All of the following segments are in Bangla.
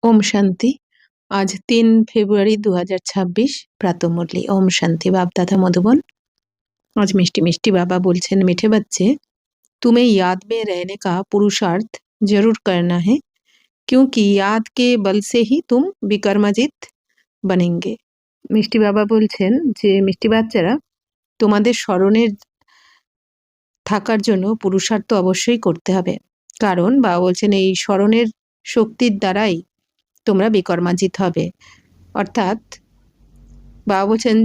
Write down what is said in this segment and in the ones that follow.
ओम शांति। आज 3 ফেব্রুয়ারি 2026 प्रातः ओम शांति। बाप दादा मधुबन। आज मिष्टी मिष्टी बाबा बोलছেন, मीठे बच्चे तुम्हें याद में रहने का पुरुषार्थ जरूर करना है, क्योंकि याद के बल से ही तुम विकर्मजित बनेंगे। মিষ্টি বাবা বলছেন যে মিষ্টি বাচ্চারা তোমাদের স্মরণে থাকার জন্য পুরুষার্থ অবশ্যই করতে হবে, কারণ বাবা বলছেন এই স্মরণের শক্তির দ্বারাই তোমরা বিকর্মাজিত হবে। অর্থাৎ বাবা বলছেন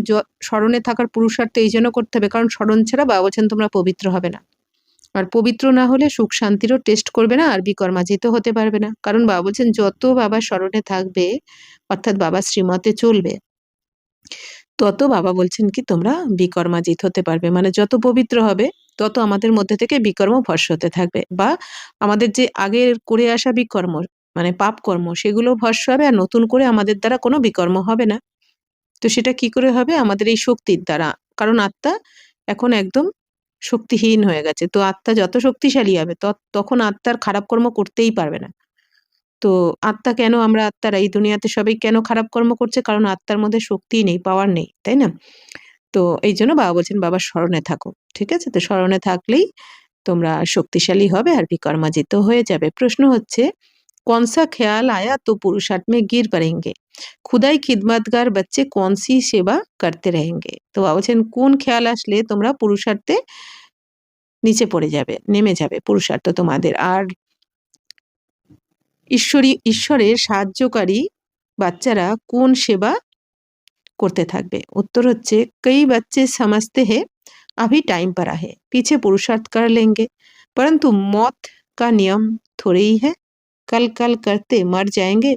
স্মরণে থাকার পুরুষার্থ এই জন্য করতে হবে, কারণ স্মরণ ছাড়া বাবা বলছেন তোমরা পবিত্র হবে না, আর পবিত্র না হলে সুখ শান্তিরও টেস্ট করবে না, আর বিকর্মাজিত হতে পারবে না। কারণ বাবা বলছেন যত বাবা স্মরণে থাকবে, অর্থাৎ বাবা শ্রীমতে চলবে, তত বাবা বলছেন কি তোমরা বিকর্মাজিত হতে পারবে। মানে যত পবিত্র হবে তত আমাদের মধ্যে থেকে বিকর্ম ভস্ম হতে থাকবে, বা আমাদের যে আগের করে আসা বিকর্ম মানে পাপ কর্ম সেগুলো ভস্ম হবে, আর নতুন করে আমাদের দ্বারা কোনো বিকর্ম হবে না। তো সেটা কি করে হবে? আমাদের এই শক্তির দ্বারা। কারণ আত্মা এখন একদম শক্তিহীন হয়ে গেছে। তো আত্মা যত শক্তিশালী হবে তখন আত্মার খারাপ কর্ম করতেই পারবে না। তো আত্মা কেন, আমরা আত্মারা এই দুনিয়াতে সবাই কেন খারাপ কর্ম করছে? কারণ আত্মার মধ্যে শক্তিই নেই, পাওয়ার নেই, তাই না? তো এই জন্য বাবা বলছেন বাবার স্মরণে থাকো, ঠিক আছে? তো স্মরণে থাকলেই তোমরা শক্তিশালী হবে আর বিকর্মাজিত হয়ে যাবে। প্রশ্ন হচ্ছে, कौन सा ख्याल आया तो पुरुषार्थ में गिर पड़ेंगे, खुदाई खिदमतगार बच्चे कौन सी सेवा करते रहेंगे। तो বাবা বলছেন কোন খেয়াল আসলে তোমরা পুরুষার্থে নিচে পড়ে যাবে, নেমে যাবে পুরুষার্থ তোমাদের, আর ঈশ্বরের সাহায্যকারী বাচ্চারা কোন সেবা করতে থাকবে। উত্তর হচ্ছে, कई बच्चे समझते हैं अभी टाइम पड़ा है, पीछे पुरुषार्थ कर लेंगे, परंतु मौत का नियम थोड़ी ही है, कल कल करते मर जाएंगे,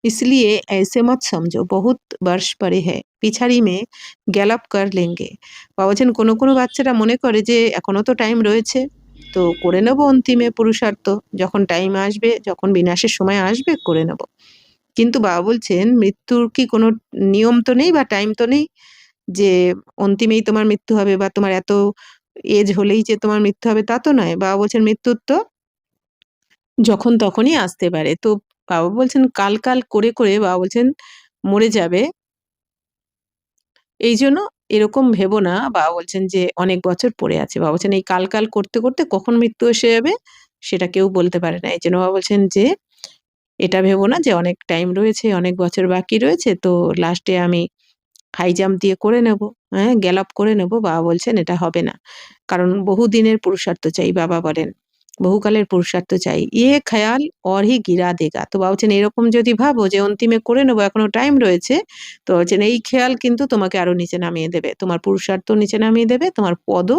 इसलिए ऐसे मत समझो बहुत वर्ष पड़े है, পিছাড়ি মে গ্যালাপ কর লেঙ্গে। বাবা বলছেন কোনো কোনো বাচ্চারা মনে করে যে এখনো তো টাইম রয়েছে, তো করে নেব অন্তিমে পুরুষার্থ, যখন টাইম আসবে, যখন বিনাশের সময় আসবে করে নেব। কিন্তু বাবা বলছেন মৃত্যুর কি কোনো নিয়ম তো নেই বা টাইম তো নেই যে অন্তিমেই তোমার মৃত্যু হবে, বা তোমার এত এজ হলেই যে তোমার মৃত্যু হবে তা তো নয়। বাবা বলছেন মৃত্যুর তো যখন তখনই আসতে পারে। তো বাবা বলছেন কাল কাল করে করে বাবা বলছেন মরে যাবে, এই জন্য এরকম ভেবো না। বাবা বলছেন যে অনেক বছর পড়ে আছে। বাবা বলছেন এই কাল কাল করতে করতে কখন মৃত্যু এসে যাবে সেটা কেউ বলতে পারে না। এই জন্য বাবা বলছেন যে এটা ভেবো না যে অনেক টাইম রয়েছে, অনেক বছর বাকি রয়েছে, তো লাস্টে আমি হাই জাম্প দিয়ে করে নেব, হ্যাঁ গ্যালপ করে নেব। বাবা বলছেন এটা হবে না, কারণ বহুদিনের পুরুষার্থ চাই। বাবা বলেন বহুকালের পুরুষার্থ চাই, ইয়ে খেয়াল অর হি গিরা দেগা। তো বাবা বলছেন এরকম যদি ভাবো যে অন্তিমে করে নেবো, এখনো টাইম রয়েছে, তো বলছেন এই খেয়াল কিন্তু তোমাকে আরো নিচে নামিয়ে দেবে, তোমার পুরুষার্থ নিচে নামিয়ে দেবে, তোমার পদও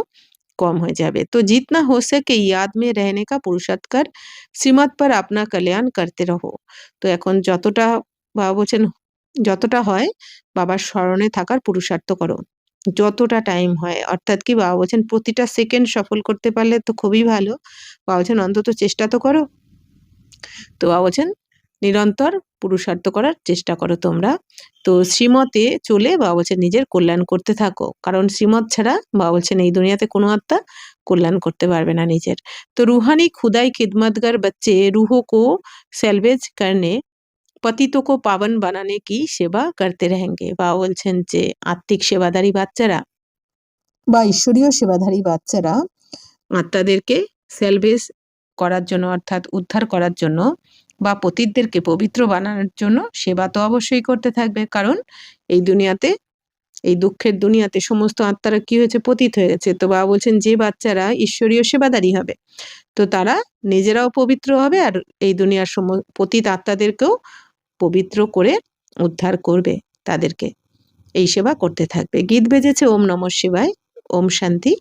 কম হয়ে যাবে। তো जितना हो सके याद में रहने का पुरुषार्थ कर, श्रीमत पर अपना कल्याण करते रहो। তো এখন যতটা বাবা বলছেন যতটা হয় বাবার স্মরণে থাকার পুরুষার্থ করো, যতটা টাইম হয়। অর্থাৎ কি বাবা বলছেন প্রতিটা সেকেন্ড সফল করতে পারলে তো খুবই ভালো। বাবা বলছেন অন্তত চেষ্টা তো করো। তো বাবা বলছেন নিরন্তর পুরুষার্থ করার চেষ্টা করো তোমরা। তো শ্রীমতে চলে বাবা বলছেন নিজের কল্যাণ করতে থাকো, কারণ শ্রীমত ছাড়া বাবা বলছেন এই দুনিয়াতে কোনো আত্মা কল্যাণ করতে পারবে না নিজের। তো রুহানি খুদাই খিদমতগার बच्चे रूहों को सैल्वेज करने, पतितों को पावन बनाने की सेवा करते रहेंगे। বাবা বলছেন যে আত্মিক সেবাধারী বাচ্চারা বা ঈশ্বরীয় সেবাধারী বাচ্চারা আত্মাদেরকে সেলভেজ করার জন্য, অর্থাৎ উদ্ধার করার জন্য, বা পতিতদেরকে পবিত্র বানানোর জন্য সেবা তো অবশ্যই করতে থাকবে। কারণ এই দুনিয়াতে, এই দুঃখের দুনিয়াতে সমস্ত আত্মারা কি হয়েছে, পতিত হয়ে গেছে। তো বাবা বলছেন যে বাচ্চারা ঈশ্বরীয় সেবাদারী হবে, তো তারা নিজেরাও পবিত্র হবে, আর এই দুনিয়ার পতিত আত্মাদেরকেও পবিত্র করে উদ্ধার করবে, তাদেরকে এই সেবা করতে থাকবে। গীত বেজেছে ওম নমঃ শিবায়, ওম শান্তি।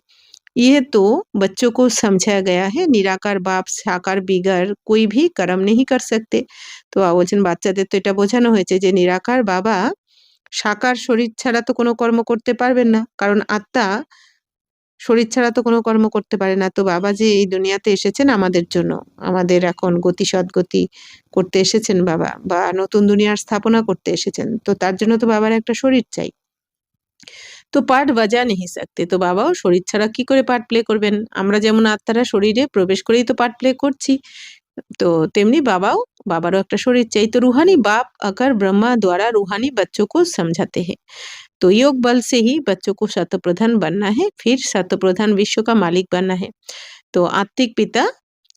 ये तो बच्चों को समझाया गया है, निराकार बाप साकार बिगर कोई भी कर्म नहीं कर सकते। তো বাবা বলছেন বাচ্চাদের তো এটা বোঝানো হয়েছে যে নিরাকার বাবা সাকার শরীর ছাড়া তো কোনো কর্ম করতে পারবেন না, কারণ আত্মা শরীর ছাড়া তো কোনো কর্ম করতে পারে না। তো বাবা যে এই দুনিয়াতে এসেছেন আমাদের জন্য, আমাদের এখন গতি সদ্গতি করতে এসেছেন বাবা, বা নতুন দুনিয়ার স্থাপনা করতে এসেছেন, তো তার জন্য তো বাবার একটা শরীর চাই। তো পার্ট বাজা নেহি সাকতে, তো বাবাও শরীর ছাড়া কি করে পার্ট প্লে করবেন? আমরা যেমন আত্মারা শরীরে প্রবেশ করেই তো পার্ট প্লে করছি, तो तेमनी बाबाরও একটা শরীর চাই। तो रूहानी बाप आकर ब्रह्मा द्वारा रूहानी बच्चों को समझाते हैं। तो योग बल से ही बच्चों को शतप्रधान बनना है, फिर शतप्रधान विश्व का मालिक बनना है। তো আত্মিক পিতা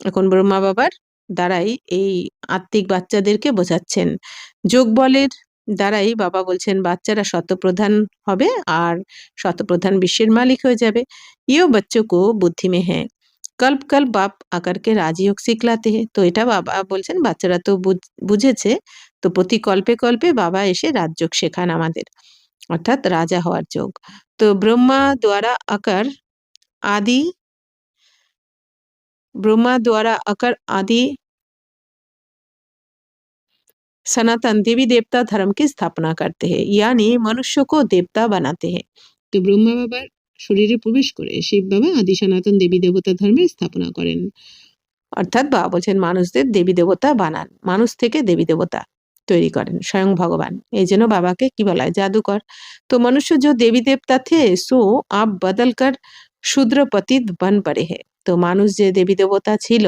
এখন ব্রহ্মা বাবার দ্বারাই এই আত্মিক বাচ্চাদেরকে বোঝাচ্ছেন। যোগ বলের দ্বারাই বাবা বলছেন বাচ্চারা শতপ্রধান হবে আর শতপ্রধান বিশ্বের মালিক হয়ে যাবে। ইও बच्चों को बुद्धि में है। कल्प कल्प बाप आकर के राजयोग सिखलाते हैं। তো এটা বাবা বলছেন বাচ্চারা তো বুঝেছে, তো প্রতি কল্পে কল্পে বাবা এসে রাজযোগ শেখান আমাদের, অর্থাৎ রাজা হওয়ার যোগ। তো आदि ब्रह्मा द्वारा आकर आदि सनातन देवी देवता धर्म की स्थापना करते हैं, यानी मनुष्य को देवता बनाते हैं। तो ब्रह्मा बाবার শরীরে প্রবেশ করে শিব বাবা আদি সনাতন দেবী দেবতা ধর্মের স্থাপনা করেন, অর্থাৎ বাবা বলছেন মানুষদের দেবী দেবতা বানান, মানুষ থেকে দেবী দেবতা তৈরি করেন স্বয়ং ভগবান। এই জন্য বাবাকে কি বলা হয়, জাদুকর। তো মনুষ্য जो देवी देवता थे सो आप बदल कर शूद्र पतित बन पड़े हैं। তো মানুষ যে দেবী দেবতা ছিল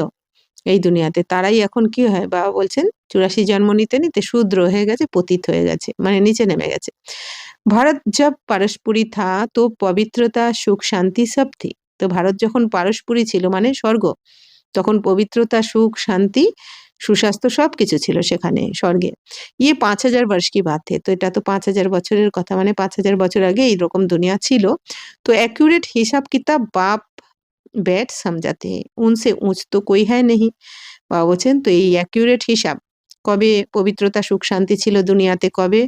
এই দুনিয়াতে তারাই এখন কি হয়, বাবা বলছেন 84 জন্ম নিতে নিতে শূদ্র হয়ে গেছে, পতিত হয়ে গেছে, মানে নিচে নেমে গেছে। ভারত जब পারস্পরিক था तो पवित्रता सुख शांति सब थी। তো ভারত যখন পারস্পরিক ছিল মানে স্বর্গ, তখন পবিত্রতা সুখ শান্তি সুস্বাস্থ্য সবকিছু ছিল সেখানে স্বর্গে। ইয়ে 5000 वर्ष की बात है। তো এটা তো 5000 বছরের কথা, মানে 5000 বছর আগে এইরকম দুনিয়া ছিল। তো অ্যাকুরেট হিসাব কিতাব বাপ बैठ समझाते हैं, उनसे ऊंच तो कोई है नहीं। বাবা বলছেন তো এই অ্যাকুরেট হিসাব, কবে পবিত্রতা সুখ শান্তি ছিল দুনিয়াতে, কবে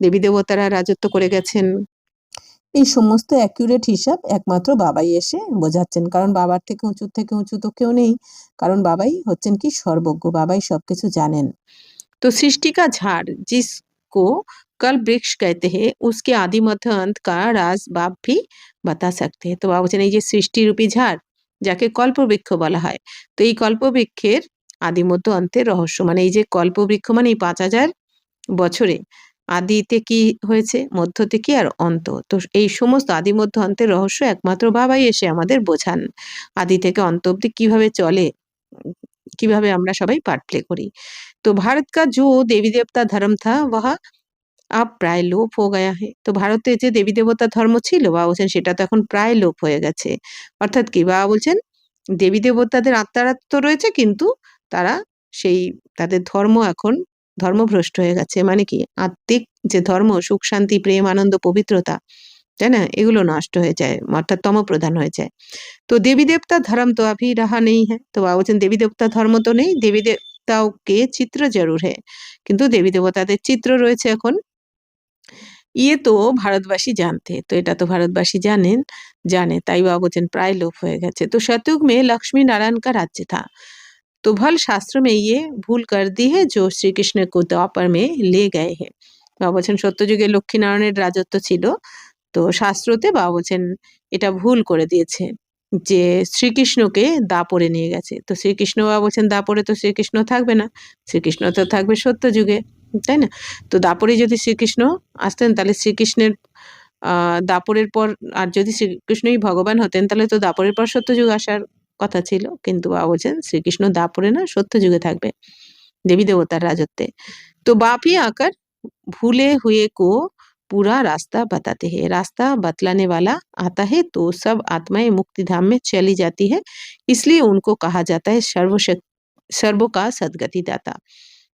দেবী দেবতারা রাজত্ব করে গেছেন, এই সমস্ত অ্যাকুরেট হিসাব একমাত্র বাবাই এসে বোঝাচ্ছেন। কারণ বাবার থেকে উঁচু তো কেউ নেই, কারণ বাবাই হচ্ছেন কি সর্বজ্ঞ, বাবাই সবকিছু জানেন। तो सृष्टि का झाड़ जिसको कल वृक्ष कहते हैं उसके आदि मध्य अंत का राज बाप भी बता सकते हैं। তো বাবা বলছেন এই যে সৃষ্টিরূপী ঝাড় যাকে কল্পবৃক্ষ বলা হয়, তো এই কল্পবৃক্ষের আদি মধ্য অন্তের রহস্য, মানে এই যে কল্পবৃক্ষ মানে এই 5000 বছরে আদিতে কি হয়েছে, মধ্যতে কি আর অন্ত, তো এই সমস্ত আদি মধ্য অন্তের রহস্য একমাত্র বাবাই এসে আমাদের বোঝান। আদি থেকে অন্ত অব্দি কিভাবে চলে, কিভাবে আমরা সবাই পার্ট প্লে করি। तो भारत का जो देवी देवता धर्म था वह अब প্রায় লোপ হয়ে গয়া হে। তো ভারতে যে দেবী দেবতা ধর্ম ছিল বাবা বলছেন সেটা তো এখন প্রায় লোপ হয়ে গেছে। অর্থাৎ কি বাবা বলছেন দেবী দেবতাদের আত্মারা তো রয়েছে কিন্তু তারা সেই তাদের ধর্ম এখন ধর্মভ্রষ্ট হয়ে গেছে, মানে কি আত্মিক যে ধর্ম সুখ শান্তি প্রেম আনন্দ পবিত্রতা, তাই না, এগুলো নষ্ট হয়ে যায়, অর্থাৎ তমপ্রধান হয়ে যায়। তো দেবী দেবতা ধর্ম তো अभी रहा नहीं है। তো বাবা বলছেন দেবী দেবতা ধর্ম তো নেই, দেবী দেবতাও কে চিত্র জরুর है, কিন্তু দেবী দেবতাদের চিত্র রয়েছে এখন। ইয়ে তো ভারতবাসী জানতে, তো এটা তো ভারতবাসী জানে, তাই বাবা বলছেন প্রায় লোপ হয়ে গেছে। তো सतयुग में लक्ष्मी नारायण का राज्य था। तो भल शास्त्र में ये भूल कर दी है जो श्री कृष्ण को द्वापर में ले गए हैं। বাবা বলছেন সত্যযুগে লক্ষ্মীনারায়ণের রাজত্ব ছিল, তো শাস্ত্রতে বাবা বলছেন এটা ভুল করে দিয়েছে যে শ্রীকৃষ্ণকে দাপরে নিয়ে গেছে। তো শ্রীকৃষ্ণ বাবা বলছেন দাপরে তো শ্রীকৃষ্ণ থাকবে না, শ্রীকৃষ্ণ তো থাকবে সত্যযুগে, তাই না। তো দাপরে যদি শ্রীকৃষ্ণ আসতেন তাহলে শ্রীকৃষ্ণের দাপরের পর, আর যদি শ্রীকৃষ্ণই ভগবান হতেন তাহলে তো দাপরের পর সত্যযুগ আসার কথা ছিল, কিন্তু বাবা বলছেন শ্রীকৃষ্ণ দাপরে না সত্যযুগে থাকবে देवी देवतार राजत्वे। तो बाप ही आकर भूले हुए को पूरा रास्ता बताते हैं, रास्ता बतलाने वाला आता है तो सब आत्माएं मुक्ति धाम में चली जाती है, इसलिए उनको कहा जाता है सर्व का सद्गति दाता।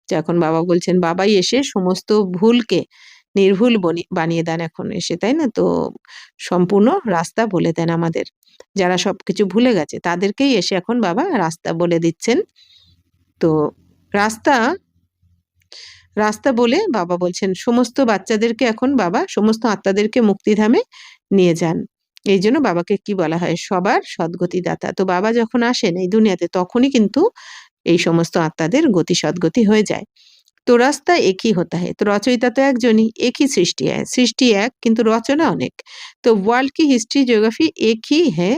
এখন বাবা বলছেন বাবাই এসে সমস্ত ভুলকে নির্ভুল বানিয়ে দেন এখন এসে, তাই না। তো সম্পূর্ণ রাস্তা বলে দেন আমাদের, যারা সবকিছু ভুলে গেছে তাদেরকেই এসে এখন বাবা রাস্তা বলে দিচ্ছেন। তো রাস্তা রাস্তা বলে বাবা বলছেন সমস্ত বাচ্চাদেরকে এখন বাবা সমস্ত আত্মাদেরকে মুক্তিধামে নিয়ে যান। এই জন্য বাবাকে কি বলা হয়, সবার সদ্গতি দাতা। তো বাবা যখন আসেন এই দুনিয়াতে তখনই কিন্তু এই সমস্ত আত্মাদের গতি সদ্গতি হয়ে যায়। তো রাস্তা একই হতা है, তো রচয়িতা তো একজনই, একই সৃষ্টি है, সৃষ্টি এক কিন্তু রচনা অনেক। তো ওয়ার্ল্ড की हिस्ट्री ज्योग्राफी एक ही है,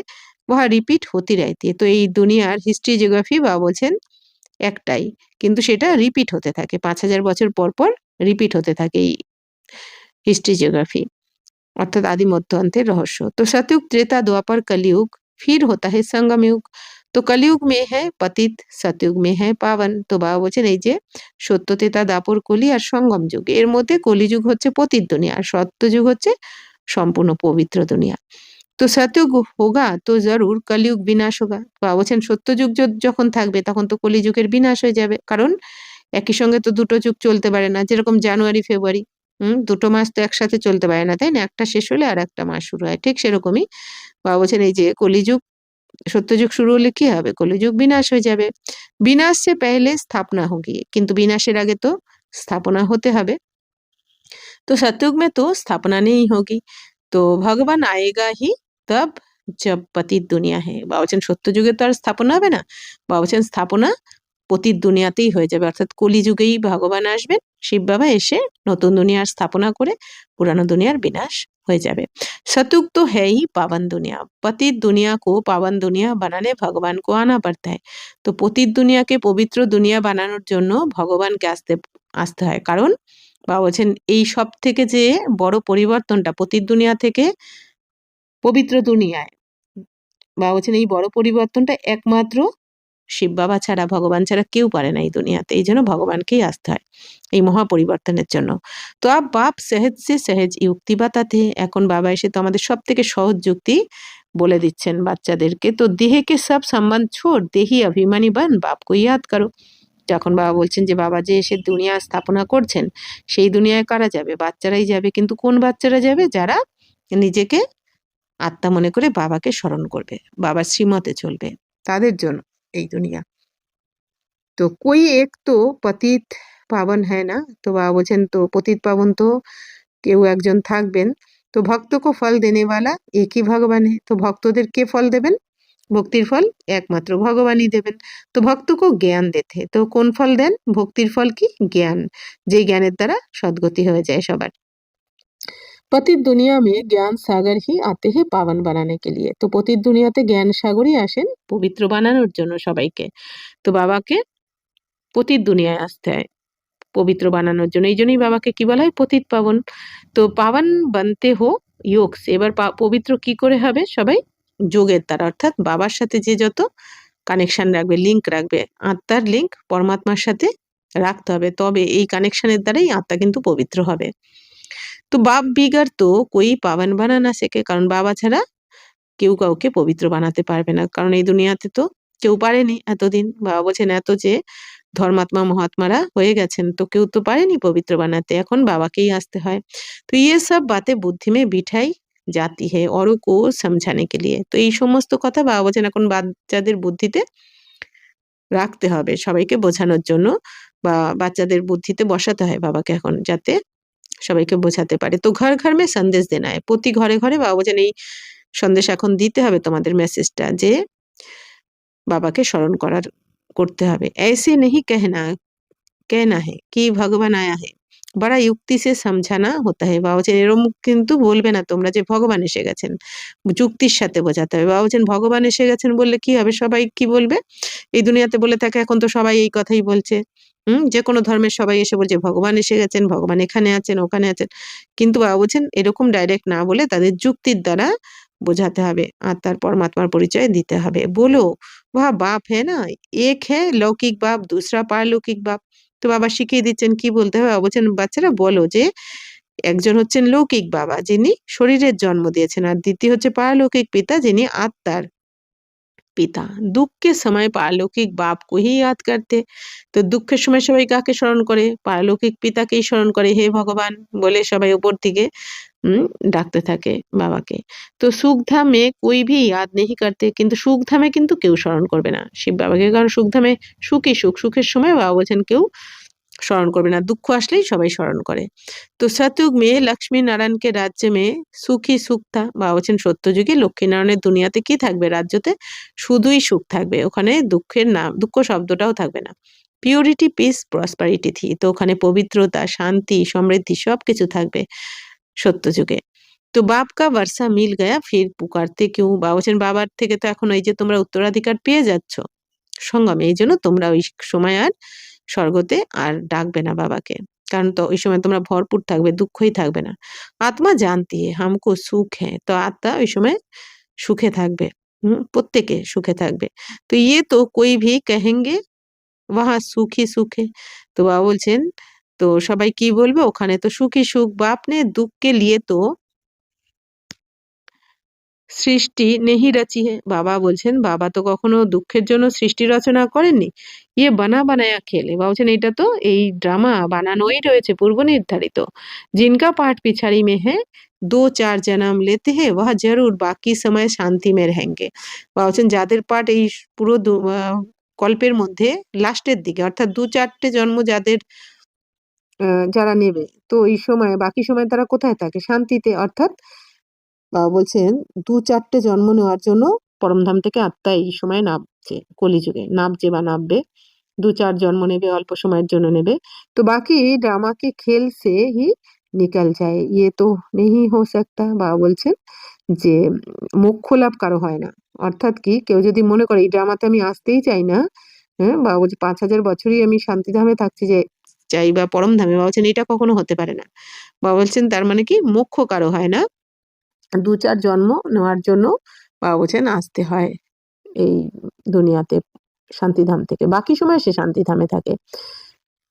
वह रिपीट होती रहती है। তো এই দুনিয়ার হিস্ট্রি জিওগ্রাফি বাবা বলছেন একটাই, কিন্তু সেটা রিপিট হতে থাকে 5000 বছর পর পর রিপিট হতে থাকে এই হিস্ট্রি জিওগ্রাফি, অর্থাৎ আদি মধ্য অন্তের রহস্য। তো সতयुग त्रेता द्वापर कलयुग फिर होता है संगम युग। তো কলিযুগ মে হ্যায় পতিত, সতযুগ মে হ্যায় পাবন। তো বাবা বলছেন এই যে সত্য ত্রেতা দাপর কলি আর সঙ্গম যুগ, এর মধ্যে কলিযুগ হচ্ছে পতিত দুনিয়া আর সত্যযুগ হচ্ছে সম্পূর্ণ পবিত্র দুনিয়া। তো সতযুগ হোগা তো জরুর কলিযুগ বিনাশ হোগা। বাবা বলছেন সত্যযুগ যখন থাকবে তখন তো কলিযুগের বিনাশ হয়ে যাবে, কারণ একই সঙ্গে তো দুটো যুগ চলতে পারে না, যেরকম জানুয়ারি ফেব্রুয়ারি, দুটো মাস তো একসাথে চলতে পারে না, তাই না? একটা শেষ হলে আর একটা মাস শুরু হয়, ঠিক সেরকমই বাবা বলছেন এই যে কলিযুগ, সত্যযুগ শুরু হলে কি হবে? কলিযুগ বিনাশ হয়ে যাবে। বিনাশ সে পেহলে স্থাপনা হোগি, কিন্তু বিনাশের আগে তো স্থাপনা হতে হবে। तो सतयुग में तो स्थापना नहीं होगी, तो भगवान आएगा ही तब जब पतित दुनिया है। বাবা বলছেন সত্য যুগে তো আর স্থাপনা হবে না, বাবা বলছেন স্থাপনা পতিত দুনিয়াতেই হয়ে যাবে, অর্থাৎ কলিযুগেই ভগবান আসবেন, শিব বাবা এসে নতুন দুনিয়ার স্থাপনা করে পুরানো দুনিয়ার বিনাশ হয়ে যাবে। सतयुग तो है ही पावन दुनिया, पतित दुनिया को पावन दुनिया बनाने भगवान को आना पड़ता है। তো পতিত দুনিয়াকে পবিত্র দুনিয়া বানানোর জন্য ভগবানকে আসতে হয়, কারণ বাবা বলছেন এই সব থেকে যে বড় পরিবর্তনটা পতিত দুনিয়া থেকে পবিত্র দুনিয়ায়, বাবা বলছেন এই বড় পরিবর্তনটা একমাত্র শিব বাবা ছাড়া, ভগবান ছাড়া কেউ পারে না এই দুনিয়াতে, এই জন্য ভগবানকেই আসতে হয় এই মহা পরিবর্তনের জন্য। তো বাপ সহজ সে সহজ যুক্তি বাতাতে हैं। এখন বাবা এসে তো আমাদের সব থেকে সহজ যুক্তি বলে দিচ্ছেন বাচ্চাদেরকে। তো দেহকে সব সম্বন্ধ ছোড় দেহি অভিমানী বান বাপকে ইয়াদ করো। যখন বাবা বলছেন যে বাবা যে এসে দুনিয়া স্থাপনা করছেন, সেই দুনিয়ায় কারা যাবে? বাচ্চারাই যাবে, কিন্তু কোন বাচ্চারা যাবে? যারা নিজেকে আত্মা মনে করে বাবাকে স্মরণ করবে, বাবার শ্রীমতে চলবে, তাদের জন্য এই দুনিয়া। তো कोई एक तो पतित पावन है ना, তো বাবা বলছেন তো পতিত পাবন তো কেউ একজন থাকবেন। তো ভক্ত কো ফল দেনে वाला एक ही भगवान है। তো ভক্তদের কে ফল দেবেন? ভক্তির ফল একমাত্র ভগবানই দেবেন। তো ভক্তকে জ্ঞান দেতে, তো কোন ফল দেন? ভক্তির ফল কি? জ্ঞান, যে জ্ঞানের দ্বারা সদ্গতি হয়ে যায় সবার। পতিত দুনিয়া মে জ্ঞান সাগর হি আতে হে পাবন বানানে কে লিয়ে। তো পতিত দুনিয়াতে জ্ঞান সাগরই আসেন পবিত্র বানানোর জন্য সবাইকে। তো বাবাকে পতিত দুনিয়ায় আসতে হয় পবিত্র বানানোর জন্য, এই জন্যই বাবাকে কি বলা হয়? পতিত পাবন। তো পাবন বানতে হো যোগ সে। এবার পবিত্র কি করে হবে? সবাই যোগের দ্বারা, অর্থাৎ বাবার সাথে যে যত কানেকশন রাখবে, লিঙ্ক রাখবে, আত্মার লিঙ্ক পরমাত্মার সাথে রাখতে হবে, তবে এই কানেকশনের দ্বারাই আত্মা কিন্তু পবিত্র হবে। তো বাপ বিগার তো কই পাবন বানানা শেখে, কারণ বাবা ছাড়া কেউ কাউকে পবিত্র বানাতে পারবে না, কারণ এই দুনিয়াতে তো কেউ পারেনি এতদিন। বাবা বলছেন এত যে ধর্মাত্মা মহাত্মারা হয়ে গেছেন, তো কেউ তো পারেনি পবিত্র বানাতে, এখন বাবাকেই আসতে হয়। তো ইয়ে সব বাতে বুদ্ধি মে বিঠাই জাতি হে औरों को समझाने के लिए। তো এই সমস্ত কথা বাবা বলছেন এখন বাচ্চাদের বুদ্ধিতে রাখতে হবে, সবাইকে বোঝানোর জন্য, বা বাচ্চাদের বুদ্ধিতে বসাতে হয় বাবাকে এখন, যাতে সবাইকে বোঝাতে পারে। তো ঘর ঘর মে সন্দেশ দেনা है। প্রতি ঘরে ঘরে বাবা বলছেন এই সন্দেশ এখন দিতে হবে তোমাদের, মেসেজটা যে বাবাকে স্মরণ করতে হবে। ऐसे नहीं कहना है कि भगवान आया है, बड़ा युक्ति से समझाना होता है। বাবা বলছেন এরম কিন্তু বলবে না তোমরা যে ভগবান এসে গেছেন, যুক্তির সাথে বোঝাতে হবে। বাবা বলছেন ভগবান এসে গেছেন বললে কি হবে? সবাই কি বলবে? এই দুনিয়াতে বলে থাকে, এখন তো সবাই এই কথাই বলছে, যে কোনো ধর্মের সবাই এসে বলছে ভগবান এসে গেছেন, ভগবান এখানে আছেন, ওখানে আছেন। কিন্তু বাবা বলছেন এরকম ডাইরেক্ট না বলে তাদের যুক্তির দ্বারা বোঝাতে হবে, আত্মার পরমাত্মার পরিচয় দিতে হবে। বলো वह बाप है ना, एक है लौकिक बाप, दूसरा पारलौकिक बाप। তো বাবা শিখিয়ে দিচ্ছেন কি বলতে হবে। বাবা বলছেন বাচ্চারা বলো যে একজন হচ্ছেন লৌকিক বাবা যিনি শরীরের জন্ম দিয়েছেন, আর দ্বিতীয় হচ্ছে পারলৌকিক পিতা যিনি আত্মার পিতা। দুঃখের সময় পারলৌকিক বাপকেই याद करते। তো দুঃখের সময় সবাই কাকে স্মরণ করে? পারলৌকিক পিতাকেই স্মরণ করে, হে ভগবান বলে সবাই উপর দিকে ডাকতে থাকে বাবাকে। তো সুখধামে कोई भी याद नहीं करते, কিন্তু সুখধামে কিন্তু কেউ স্মরণ করবে না শিব বাবাকে, কারণ সুখধামে সুখই সুখ, সুখের সময় বাবা বলছেন কেউ স্মরণ করবে না, দুঃখ আসলেই সবাই স্মরণ করে। তো সতযুগ মে লক্ষ্মী নারায়ণকে রাজ্যে মে সুখই সুখ থা। বাবা বলছেন সত্যযুগে লক্ষ্মীনারায়ণের দুনিয়াতে কি থাকবে? রাজ্যতে শুধুই সুখ থাকবে, ওখানে দুঃখের নাম, দুঃখ শব্দটাও থাকবে না। পিউরিটি পিস প্রসপারিটি থি। তো ওখানে পবিত্রতা, শান্তি, সমৃদ্ধি সবকিছু থাকবে সত্যযুগে। তো বাপ কা বর্ষা মিল গয়া ফির পুকারতে কিউ। বাবা বলছেন বাবার থেকে তো এখন এই যে তোমরা উত্তরাধিকার পেয়ে যাচ্ছ সঙ্গমে, এই জন্য তোমরা ওই সময় আর স্বর্গতে আর ডাকবে না বাবাকে, কারণ তো ওই সময় তোমরা ভরপুর থাকবে, দুঃখই থাকবে না। আত্মা জানতি হ্যায় হামকো সুখ হ্যায়। তো আত্মা ওই সময় সুখে থাকবে। প্রত্যেকে সুখে থাকবে। তো ইয়ে তো কোই ভি কহেঙ্গে ওয়াহা সুখী সুখে। তো বাবা বলছেন, তো সবাই কি বলবে? ওখানে তো সুখী সুখ। বাপ নে দুঃখ কে লিয়ে তো সৃষ্টি নেহি রচি হে। বাবা বলছেন, বাবা তো কখনো দুঃখের জন্য সৃষ্টি রচনা করেননি। ইয়ে বানা বানায়া খেল। বাবা বলছেন, এটা তো এই ড্রামা বানানোই রয়েছে, পূর্ব নির্ধারিত। जिनका पाठ पिछाड़ी में है, 2-4 जन्म लेते हैं, वह जरूर बाकी समय শান্তি में रहेंगे। বাবা বলছেন, যাদের পাঠ এই পুরো কল্পের মধ্যে লাস্টের দিকে, অর্থাৎ 2-4টে জন্ম যাদের যারা নেবে, তো এই সময় বাকি সময় তারা কোথায় থাকে? শান্তিতে। অর্থাৎ বাবা বলছেন 2-4টে জন্ম নেওয়ার জন্য পরমধাম থেকে আত্মা এই সময় নামছে, কলিযুগে নামছে বা নামবে। 2-4 জন্ম নেবে, অল্প সময়ের জন্য নেবে। তো বাকি ड्रामा के खेल से ही निकल जाए, ये तो नहीं हो सकता। বাবা বলছেন যে মোক্ষ লাভ কারো হয় না। অর্থাৎ কি, কেউ যদি মনে করে এই ড্রামাতে আমি আসতেই চাই না, হ্যাঁ? বাবা বলছে 5000 বছরই আমি শান্তিধামে থাকতে চাই বা পরমধামে। বাবা বলছেন এটা কখনো হতে পারে না। বাবা বলছেন তার মানে কি, মোক্ষ কারো হয় না। 2-4 জন্ম নেওয়ার জন্য বাবা বলছেন আসতে হয় এই দুনিয়াতে শান্তিধাম থেকে। বাকি সময় সে শান্তিধামে থাকে।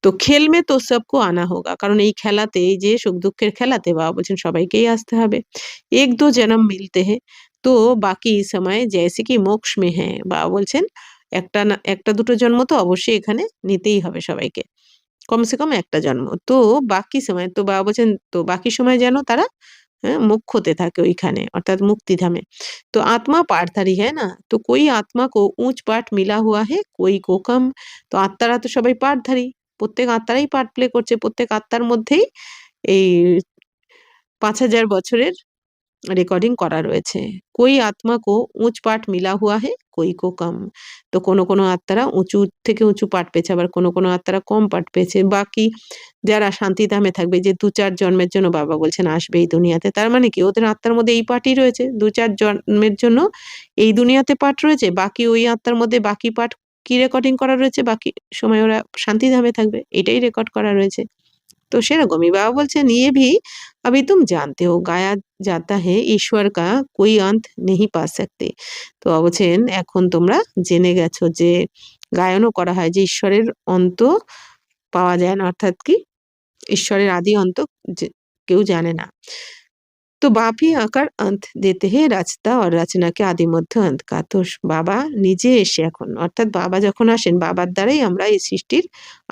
তো খেল মে তো সবকো আনা হোগা। কারণ এই খেলাতে, এই যে সুখ-দুঃখের খেলাতে বাবা বলছেন সবাইকেই আসতে হবে। 1-2 জনম মিলতে हैं, তো বাকি সময় जैसे कि मोक्ष में हैं। বাবা বলছেন একটা না একটা দুটো জন্ম তো অবশ্যই এখানে নিতেই হবে সবাইকে। কমসে কম একটা জন্ম। তো বাকি সময়, তো বাবা বলছেন তো বাকি সময় যেন তারা মোক্ষতে থাকে ওইখানে, অর্থাৎ মুক্তিধামে। তো আত্মা পাঠধারী হ্যায় না? তো कोई आत्मा को ऊँच पाठ मिला हुआ है, कोई को कम। তো আত্মারা তো সবাই পাঠধারী। প্রত্যেক আত্মারাই পার্ট প্লে করছে। প্রত্যেক আত্মার মধ্যেই এই 5000 বছরের রেকর্ডিং করা রয়েছে। कोई आत्मा को ऊँच पाठ मिला हुआ है, कोई को कम। তো কোনো আত্মারা উঁচু থেকে উঁচু পাঠ পেয়েছে, আবার কোনো আত্মারা কম পাঠ পেয়েছে। বাকি যারা শান্তিধামে থাকবে, যে 2-4 জন্মের জন্য বাবা বলছেন আসবে এই দুনিয়াতে, তার মানে কি ওদের আত্মার মধ্যে এই পাঠই রয়েছে। 2-4 জন্মের জন্য এই দুনিয়াতে পাঠ রয়েছে। বাকি ওই আত্মার মধ্যে বাকি পাঠ কি রেকর্ডিং করা রয়েছে? বাকি সময় ওরা শান্তিধামে থাকবে। এটাই রেকর্ড করা রয়েছে। तो সেরকমই বাবা বলছেন, ये भी अभी तुम जानते हो, गाया जाता है ईश्वर का कोई अंत नहीं पा सकते। তো বাবা বলছেন এখন তোমরা জেনে গেছো যে গায়নও করা হয় যে ঈশ্বরের অন্ত পাওয়া যায় না। অর্থাৎ কি, ঈশ্বরের আদি অন্ত যে কেউ জানে না। তো বাপ ही आकर अंत देते हैं रचता और रचना के आदि मध्य अंत का। তো বাবা নিজে এসে এখন, অর্থাৎ বাবা যখন আসেন, বাবার দ্বারাই আমরা এই সৃষ্টির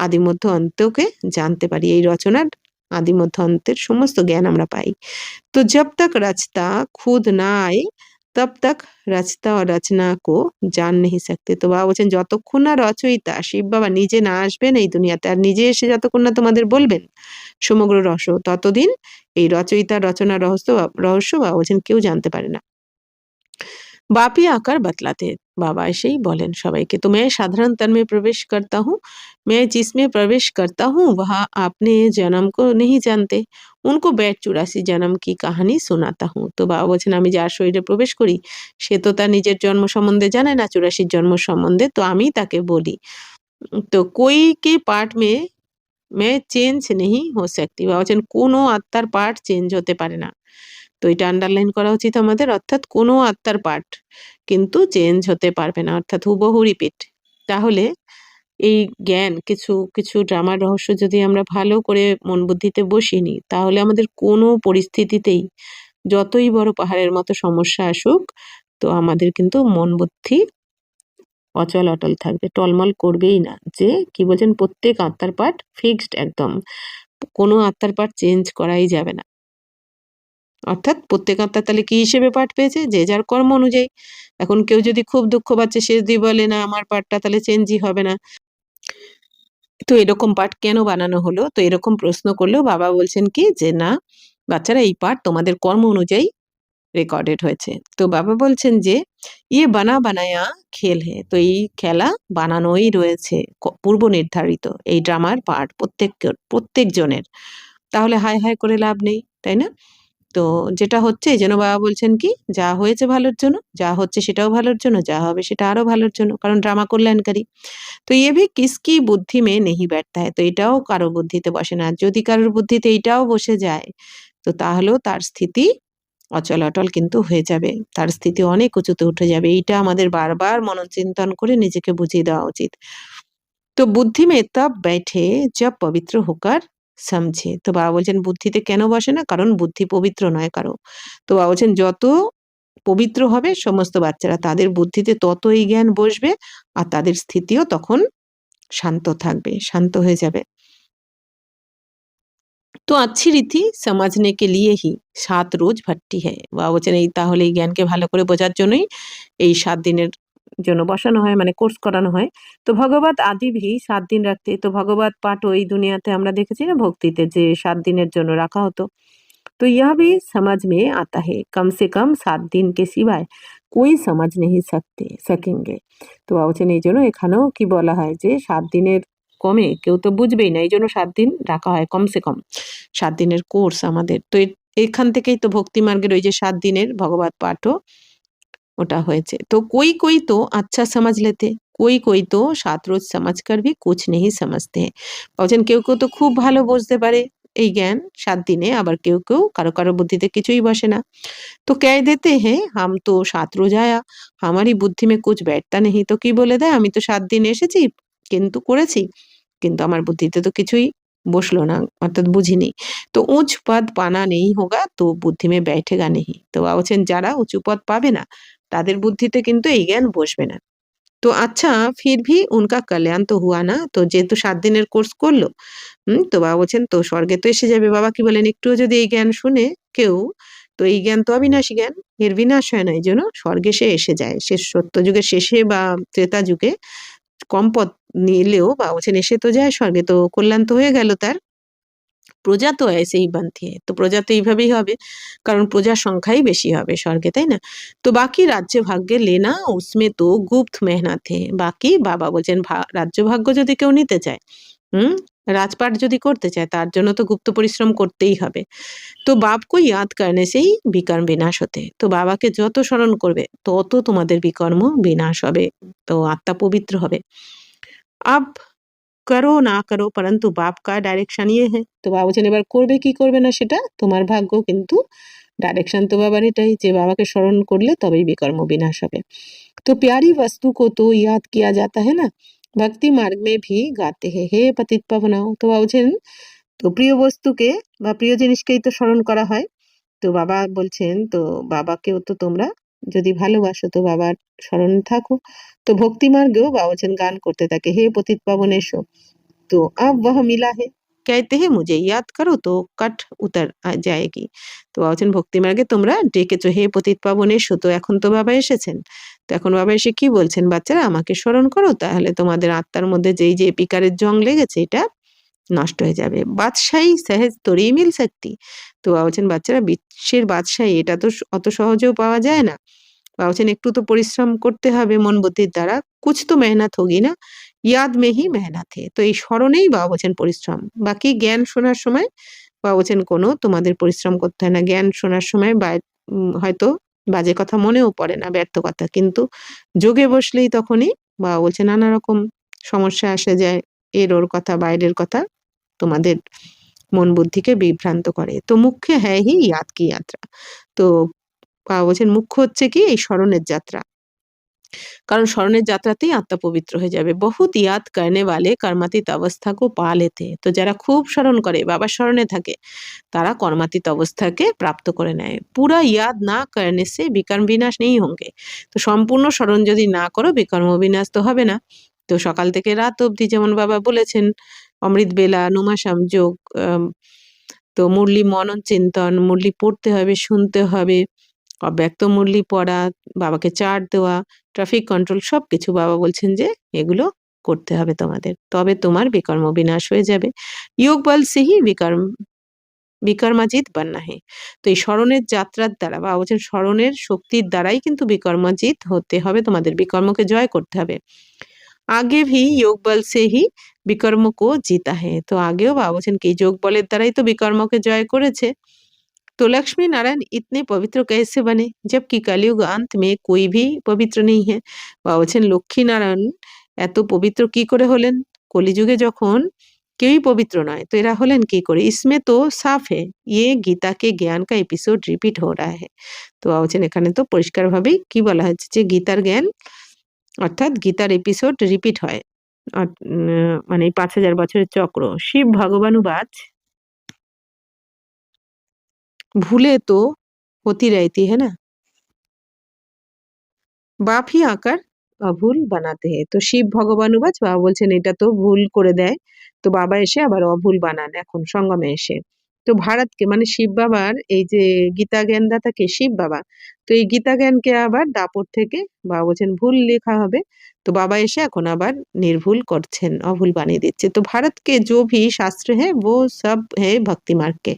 আদি মধ্য অন্তকে জানতে পারি। এই রচনার আদি মধ্য অন্তের সমস্ত জ্ঞান আমরা পাই। तो जब तक रचता खुद ना आए, तब तक रचता और रचना को जान नहीं सकते। তো বাবা বলছেন যতক্ষণ না রচয়িতা শিব বাবা নিজে না আসবেন এই দুনিয়াতে, আর নিজে এসে যতক্ষণ না তোমাদের বলবেন সমগ্র রহস্য, ততদিন এই রচয়িতার রচনার রহস্য বাবা বলছেন কেউ জানতে পারে না। बाप ही आकर बतलाते हैं। बाबा ऐसे ही बोलेन सबाइके। तो मैं साधारण तन में प्रवेश करता हूँ, मैं जिसमें प्रवेश करता हूँ वहाँ आपने जन्म को नहीं जानते, उनको बैठ 84 जन्म की कहानी सुनाता हूँ। तो বাবা বলছেন আমি যার শরীরে প্রবেশ করি সে তো তার নিজের জন্ম সম্বন্ধে জানে না, 84 জন্ম সম্বন্ধে, তো আমি তাকে বলি। তো कोई के पार्ट में मैं চেঞ্জ नहीं हो सकती। বাবা বলছেন কোনো আত্মার পার্ট চেঞ্জ হতে পারে না। তো এটা আন্ডারলাইন করা উচিত আমাদের। অর্থাৎ কোনো আত্মার পার্ট কিন্তু চেঞ্জ হতে পারবে না, অর্থাৎ হুবহু রিপিট। তাহলে এই জ্ঞান, কিছু ড্রামার রহস্য যদি আমরা ভালো করে মন বুদ্ধিতে বসিয়ে নিই, তাহলে আমাদের কোনো পরিস্থিতিতেই যতই বড় পাহাড়ের মতো সমস্যা আসুক, তো আমাদের কিন্তু মন বুদ্ধি অচল অটল থাকবে, টলমল করবেই না। যে কি বলছেন, প্রত্যেক আত্মার পার্ট ফিক্সড একদম। কোনো আত্মার পার্ট চেঞ্জ করাই যাবে না। অর্থাৎ প্রত্যেক আত্মা তাহলে কি হিসেবে পাঠ পেয়েছে? যে যার কর্ম অনুযায়ী। এখন কেউ যদি খুব দুঃখ পাচ্ছে, সে যদি বলে না আমার পাঠটা তাহলে চেঞ্জই হবে না। তো এরকম পাঠ কেন বানানো হলো? তো এরকম প্রশ্ন করলেও বাবা বলছেন কি যে না বাচ্চারা, এই পাঠ তোমাদের কর্ম অনুযায়ী রেকর্ডেড হয়েছে। তো বাবা বলছেন যে ইয়ে বানা বানায়া খেল হে। তো এই খেলা বানানোই রয়েছে, পূর্ব নির্ধারিত এই ড্রামার পার্ট প্রত্যেক জনের। তাহলে হায় হায় করে লাভ নেই, তাই না? তো যেটা হচ্ছে এইজন্য বাবা বলছেন কি, যা হয়েছে ভালোর জন্য, যা হচ্ছে সেটাও ভালোর জন্য, যা হবে সেটা আরো ভালোর জন্য, কারণ ড্রামা কল্যাণকারী। তো ये भी किसकी বুদ্ধি में नहीं बैठता है। তো এটাও কারো বুদ্ধিতে বসে না। যদি কারোর বুদ্ধিতে এইটাও বসে যায়, তো তাহলেও তার স্থিতি অচল অটল কিন্তু হয়ে যাবে, তার স্থিতি অনেক উঁচুতে উঠে যাবে। এইটা আমাদের বারবার মনোচিন্তন করে নিজেকে বুঝিয়ে দেওয়া উচিত। তো বুদ্ধি মে তব बैठे जब पवित्र होकर समझे। তো বাবা বলছেন বুদ্ধিতে কেন বসে না, কারণ বুদ্ধি পবিত্র নয় কারো। তো বাবা বলছেন যত পবিত্র হবে সমস্ত বাচ্চারা, তাদের বুদ্ধিতে তত এই জ্ঞান বসবে, আর তাদের স্থিতিও তখন শান্ত থাকবে, শান্ত হয়ে যাবে। তো अच्छी रीति समझने के लिए ही 7 রোজ ভর্তি है। বাবা বলছেন এই তাহলে এই জ্ঞানকে ভালো করে বোঝার জন্যই এই 7 দিনের জন্য বসানো হয়, মানে কোর্স করানো হয়। তো ভগবত আদি ভি 7 দিন রাখতে, তো ভগবত পাঠও এই দুনিয়াতে আমরা দেখেছি না ভক্তিতে যে 7 দিনের জন্য রাখা হতো। तो यह भी समझ में आता है, कम से कम 7 दिन के सिवाय कोई समझ नहीं सकेंगे। তো বাবা বলছেন এই জন্য এখানেও কি বলা হয় যে 7 দিনের কমে কেউ তো বুঝবেই না, এই জন্য 7 দিন রাখা হয় কমসে কম। 7 দিনের কোর্স আমাদের। তো এখান থেকেই তো ভক্তি মার্গের ওই যে 7 দিনের ভগবত পাঠও ওটা হয়েছে। তো कोई तो अच्छा समझ लेते, कोई तो 7 রোজ समझ कर भी कुछ नहीं समझते हैं। বলছেন কেউ তো খুব ভালো বুঝতে পারে এই জ্ঞান 7 দিনে, আবার কেউ কারো বুদ্ধিতে কিছুই বসে না। तो कह देते हैं हम तो 7 রোজ आया, हमारी बुद्धि में कुछ बैठता नहीं। তো কি বলে দেয়, আমি তো 7 দিন এসেছি, কিন্তু করেছি, কিন্তু আমার বুদ্ধিতে তো কিছুই বসলো না, অর্থাৎ বুঝিনি। তো উঁচ পদ পানা নেই হোগা তো বুদ্ধি মে बैठेगा नहीं। তো বাবা বলছেন যারা উঁচু পদ পাবে না তাদের বুদ্ধিতে কিন্তু এই জ্ঞান বসবে না। তো আচ্ছা ফির ভি উনকা কল্যাণ তো হুয়া না। তো যেহেতু 7 দিনের কোর্স করলো, তো বাবা বলছেন তো স্বর্গে তো এসে যাবে। বাবা কি বলেন, একটুও যদি এই জ্ঞান শুনে কেউ, তো এই জ্ঞান তো অবিনাশী জ্ঞান, এর বিনাশ হয় না, এই জন্য স্বর্গে সে এসে যায়। শেষ সত্যযুগের শেষে বা ত্রেতা যুগে কম পথ নিলেও বাবা বলছেন এসে তো যায় স্বর্গে, তো কল্যাণ তো হয়ে গেল তার। প্রজা তো ऐसे ही बनती है। তো প্রজা তো এইভাবেই হবে, কারণ প্রজার সংখ্যাই বেশি হবে স্বর্গে, তাই না? তো বাকি রাজ্য ভাগ্যে লেনা उसमें तो गुप्त मेहनत है। বাকি বাবা বলছেন রাজ্য ভাগ্য যদি কেউ নিতে চায়, হুম, রাজপাট যদি করতে চায়, তার জন্য তো গুপ্ত পরিশ্রম করতেই হবে। তো বাপকে ইয়াদ করনে সেই বিকর্ম বিনাশ হতে। তো বাবাকে যত স্মরণ করবে তত তোমাদের বিকর্ম বিনাশ হবে, তো আত্মা পবিত্র হবে। আব করো না করো পরন্তু বাপ কা ডাইরেকশন ইয়ে হ্যাঁ। তো বাবা বলছেন এবার করবে কি করবে না সেটা তোমার ভাগ্য, কিন্তু ডাইরেকশন তো বাবার এটাই যে বাবাকে স্মরণ করলে তবেই বিকর্ম বিনাশ হবে। तो प्यारी वस्तु को तो याद किया जाता है ना, भक्ति मार्ग में भी गाते हैं हे पतित पावनाओ। তো বাবা বলছেন তো প্রিয় বস্তুকে বা প্রিয় জিনিসকেই তো স্মরণ করা হয়। তো বাবা বলছেন তো বাবাকেও তো তোমরা যদি ভালোবাসো তো বাবার স্মরণে থাকো। তো ভক্তি মার্গেও বাবা বলছেন গান করতে থাকে হে পতিত পাবন এসো। तो अब वह मिला है, कहते हैं मुझे याद करो तो কাঠ উতার যায়গি। তো বাবা বলছেন ভক্তি মার্গে তোমরা ডেকেছো হে পতিত পাবন এসো, তো এখন তো বাবা এসেছেন। তো এখন বাবা এসে কি বলছেন, বাচ্চারা আমাকে স্মরণ করো, তাহলে তোমাদের আত্মার মধ্যে যেই যে বিকারের জং লেগেছে এটা নষ্ট হয়ে যাবে। বাদশাহী সহজ তোরেই মিল শক্তি। তো বাবা বলছেন বাচ্চারা বিশ্বের বাদশাহী এটা তো অত সহজেও পাওয়া যায় না। বাবা বলছেন একটু তো পরিশ্রম করতে হবে মন বুদ্ধির দ্বারা, কুছ তো মেহনত হোগি না, ইয়াদ মে হি মেহনত হে। তো এই স্মরণেই বাবা বলছেন পরিশ্রম। বাকি জ্ঞান শোনার সময় বাবা বলছেন কোনো তোমাদের পরিশ্রম করতে হয় না। জ্ঞান শোনার সময় হয়তো বাজে কথা মনেও পড়ে না, ব্যর্থ কথা, কিন্তু যোগে বসলেই তখনই বাবা বলছেন নানা রকম সমস্যা আসে যায়, এর ওর কথা বাইরের কথা তোমাদের মন বুদ্ধিকে বিভ্রান্ত করে। তো মুখ্য হ্যাঁ হি ইয়াদ কি যাত্রা। তো বাবা বলছেন মুখ্য হচ্ছে কি এই স্মরণের যাত্রা, কারণ স্মরণের যাত্রাতেই আত্মা পবিত্র হয়ে যাবে। বহুত ইয়াদ করনে वाले কর্মাতীত অবস্থা কো পা লেতে। তো যারা খুব স্মরণ করে বাবার স্মরণে থাকে তারা কর্মাতীত অবস্থাকে প্রাপ্ত করে নেয়। পুরা ইয়াদ না করনে সে বিকর্ম বিনাশ নেই হোঙ্গে। তো সম্পূর্ণ স্মরণ যদি না করো বিকর্ম বিনাশ তো হবে না। তো সকাল থেকে রাত অবধি যেমন বাবা বলেছেন অমৃত বেলা নুমাসাম যোগ, তো মুরলি মনন চিন্তন, মুরলি পড়তে হবে, শুনতে হবে, অব্যক্ত মুরলি পড়া, বাবাকে চার্ট দেওয়া, ট্রাফিক কন্ট্রোল সবকিছু বাবা বলছেন যে এগুলো করতে হবে তোমাদের, তবে তোমার বিকর্ম বিনাশ হয়ে যাবে। যোগ বল সে হি বিকর্মাজিত বাননা হে। তো এই স্মরণের যাত্রার দ্বারা বাবা বলছেন স্মরণের শক্তির দ্বারাই কিন্তু বিকর্মাজিত হতে হবে, তোমাদের বিকর্মকে জয় করতে হবে। আগে ভি যোগ বল সে হি বিকর্ম কো জিতা হে। তো আগেও বাবা বলছেন কি যোগ বলের দ্বারাই তো বিকর্মকে জয় করেছে। तो लक्ष्मी नारायण इतने पवित्र कैसे बने जबकि कलयुग अंत में कोई भी पवित्र नहीं है। বাবা বলছেন লক্ষ্মী নারায়ণ এত পবিত্র কি করে হলেন, কলিযুগে যখন কেউই পবিত্র নয়। তো এরা হলেন কি করে? ইসমে তো সাফ है, ये गीता के ज्ञान का एपिसोड रिपीट हो रहा है। তো বাবা বলছেন এখানে তো পরিষ্কারভাবেই কি বলা হচ্ছে যে গীতার জ্ঞান অর্থাৎ গীতার এপিসোড রিপিট হয়। মানে এই ৫,০০০ বছরের চক্র। শিব ভগবানুবাচ ভুলে তো होती रहती है ना, বাপ হি আকার ভুল বানাতে হে। তো শিব ভগবানুবাচ বাবা বলছেন এটা তো ভুল করে দেয়। তো বাবা এসে আবার অভুল বানান এখন সঙ্গমে এসে। তো ভারতকে মানে শিব বাবার এই যে গীতা জ্ঞানদাতা কে? শিব বাবা। তো এই গীতা জ্ঞানকে আবার দাপট থেকে বাবা বলছেন ভুল লেখা হবে। তো বাবা এসে এখন আবার নির্ভুল করছেন, অভুল বানিয়ে দিচ্ছে। তো ভারতকে जो भी शास्त्र है वो सब है भक्ति मार्ग के।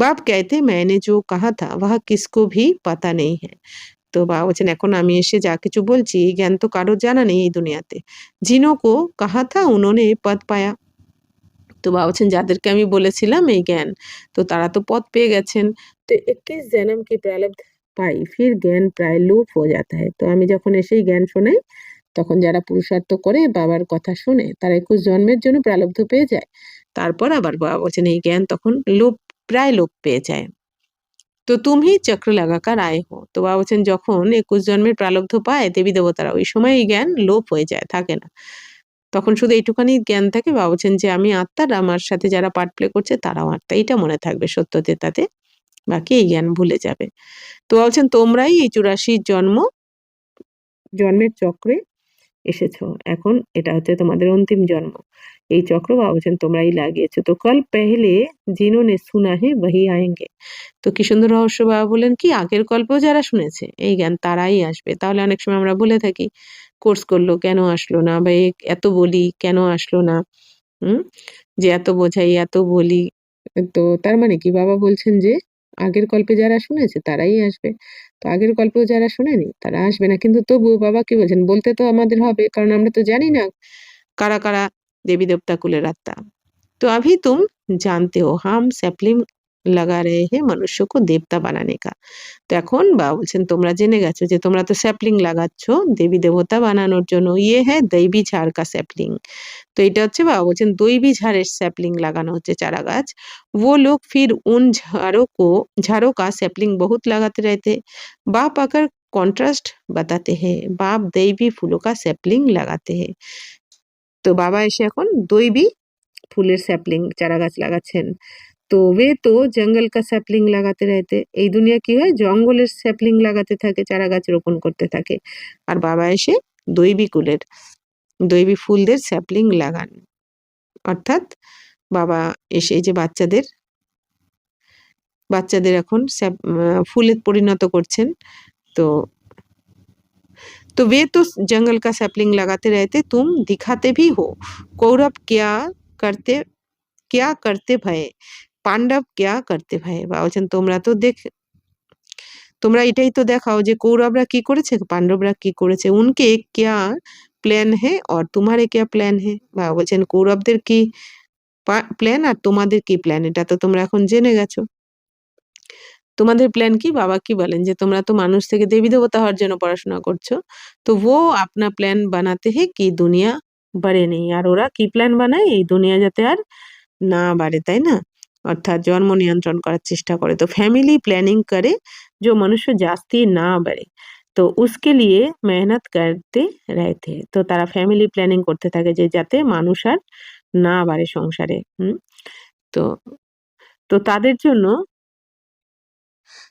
बाप कहते मैंने जो कहा था वह किसको भी पता नहीं है। তো বাবা বলছেন এখন আমি এসে যা কিছু বলছি এই জ্ঞান তো কারোর জানা নেই এই দুনিয়াতে। जिन्होंको कहा था उन्होंने पद पाया। তো বাবা বলছেন যাদেরকে আমি বলেছিলাম এই জ্ঞান তো তারা তো পথ পেয়ে গেছেন। তো 21 জন্ম কি प्रारब्ध পাই फिर জ্ঞান প্রায় লোপ हो जाता है। তো আমি যখন এসে এই জ্ঞান শোনাই তখন যারা পুরুষার্থ করে বাবার কথা শুনে তারা 21 জন্মের জন্য প্রারব্ধ পেয়ে যায়। তারপর আবার বাবা বলছেন এই জ্ঞান তখন প্রায় লোপ পেয়ে যায়। তো তুমি চক্র লাগাকার আয়ে হো। তো বাবা বলছেন যখন 21 জন্মের প্রারব্ধ পায় দেবী দেবতারা ওই সময় এই জ্ঞান লোপ হয়ে যায়, থাকে না। তখন শুধু এইটুখানি জ্ঞান থাকে। বাবা বলছেন যে আমি আত্মা আর আমার সাথে যারা পার্ট প্লে করছে তারাও আত্মা। এইটা মনে থাকবে সত্যতেতাতে। বাকি এই জ্ঞান ভুলে যাবে। তো বাবা বলছেন তোমরাই এই 84 জন্মের চক্রে এসেছো। এখন এটা হচ্ছে তোমাদের অন্তিম জন্ম। এই চক্র বাবা বলছেন তোমরাই লাগিয়েছো। তো কল পেহলে जिन्होंने सुना है वही आएंगे। তো কি সুন্দর রহস্য বাবা বললেন কি আগের গল্পও যারা শুনেছে এই জ্ঞান তারাই আসবে। তাহলে অনেক সময় আমরা বলে থাকি কোর্স করলো কেন আসলো না বা এত বলি কেন আসলো না, হুম, যে এত বোঝাই এত বলি। তো তার মানে কি বাবা বলছেন যে আগের গল্পে যারা শুনেছে তারাই আসবে। তো আগের গল্পেও যারা শোনেনি তারা আসবে না, কিন্তু তবুও বাবা কি বলছেন বলতে তো আমাদের হবে কারণ আমরা তো জানি না কারা কারা দেবী দেবতা কুলের আত্মা। तो अभी तुम जानते हो हम सैपलिंग लगा रहे हैं मनुष्य को देवता बनाने का। তো এখন বাবা বলছেন তোমরা জেনে গেছো যে তোমরা তো স্যাপলিং লাগাচ্ছ দেবী দেবতা বানানোর জন্য। ইয়ে হ্যাঁ দৈবী ঝাড় কা স্যাপলিং। তো এটা হচ্ছে বাবা বলছেন দৈবী ঝাড়ের স্যাপলিং লাগানো হচ্ছে চারা গাছ। वो लोग फिर उन झाड़ों का सैपलिंग बहुत लगाते रहते। बाप अगर कॉन्ट्रास्ट बताते हैं बाप दैवी फूलों का सैपलिंग लगाते हैं। তো বাবা এসে এখন দৈবী ফুলের স্যাপলিং চারা গাছ লাগাচ্ছেন। তো वे तो जंगल का सैपलिंग লাগাতে रहते। এই দুনিয়া কি হয় জঙ্গলের স্যাপলিং লাগাতে থাকে, চারা গাছ রোপণ করতে থাকে। আর বাবা এসে দৈবী কুলের দৈবী ফুলদের স্যাপলিং লাগান। অর্থাৎ বাবা এসে এই যে বাচ্চাদের এখন ফুলে পরিণত করছেন। তো तो वे तो जंगल का सैपलिंग लगाते रहते तुम दिखाते भी हो। कौरव क्या करते भय, পাণ্ডব क्या करते भय। বা বলছেন তোমরা এটাই তো দেখাও যে কৌরবরা কি করেছে পাণ্ডবরা কি করেছে। উনকে क्या প্ল্যান है और तुम्हारे क्या প্ল্যান है। বা বলছেন কৌরবদের কি প্ল্যান আর তোমাদের কি প্ল্যান এটা তো তোমরা এখন জেনে গেছো। তোমাদের প্ল্যান কি? বাবা কি বলেন যে তোমরা তো মানুষ থেকে দেবী দেবতা হওয়ার জন্য পড়াশোনা করছো। তো वो अपना প্ল্যান বানাতে है कि দুনিয়া বাড়ে নেই। আর ওরা কি প্ল্যান বানায় এই দুনিয়া যাতে আর না বাড়ে, তাই না? অর্থাৎ জন্ম নিয়ন্ত্রণ করার চেষ্টা করে। তো ফ্যামিলি প্ল্যানিং করে जो मनुष्य जास्ती ना बढ़े। তো उसके लिए मेहनत करते रहते। তো তারা ফ্যামিলি প্ল্যানিং করতে থাকে যে যাতে মানুষ আর না বাড়ে সংসারে। তো তো তাদের জন্য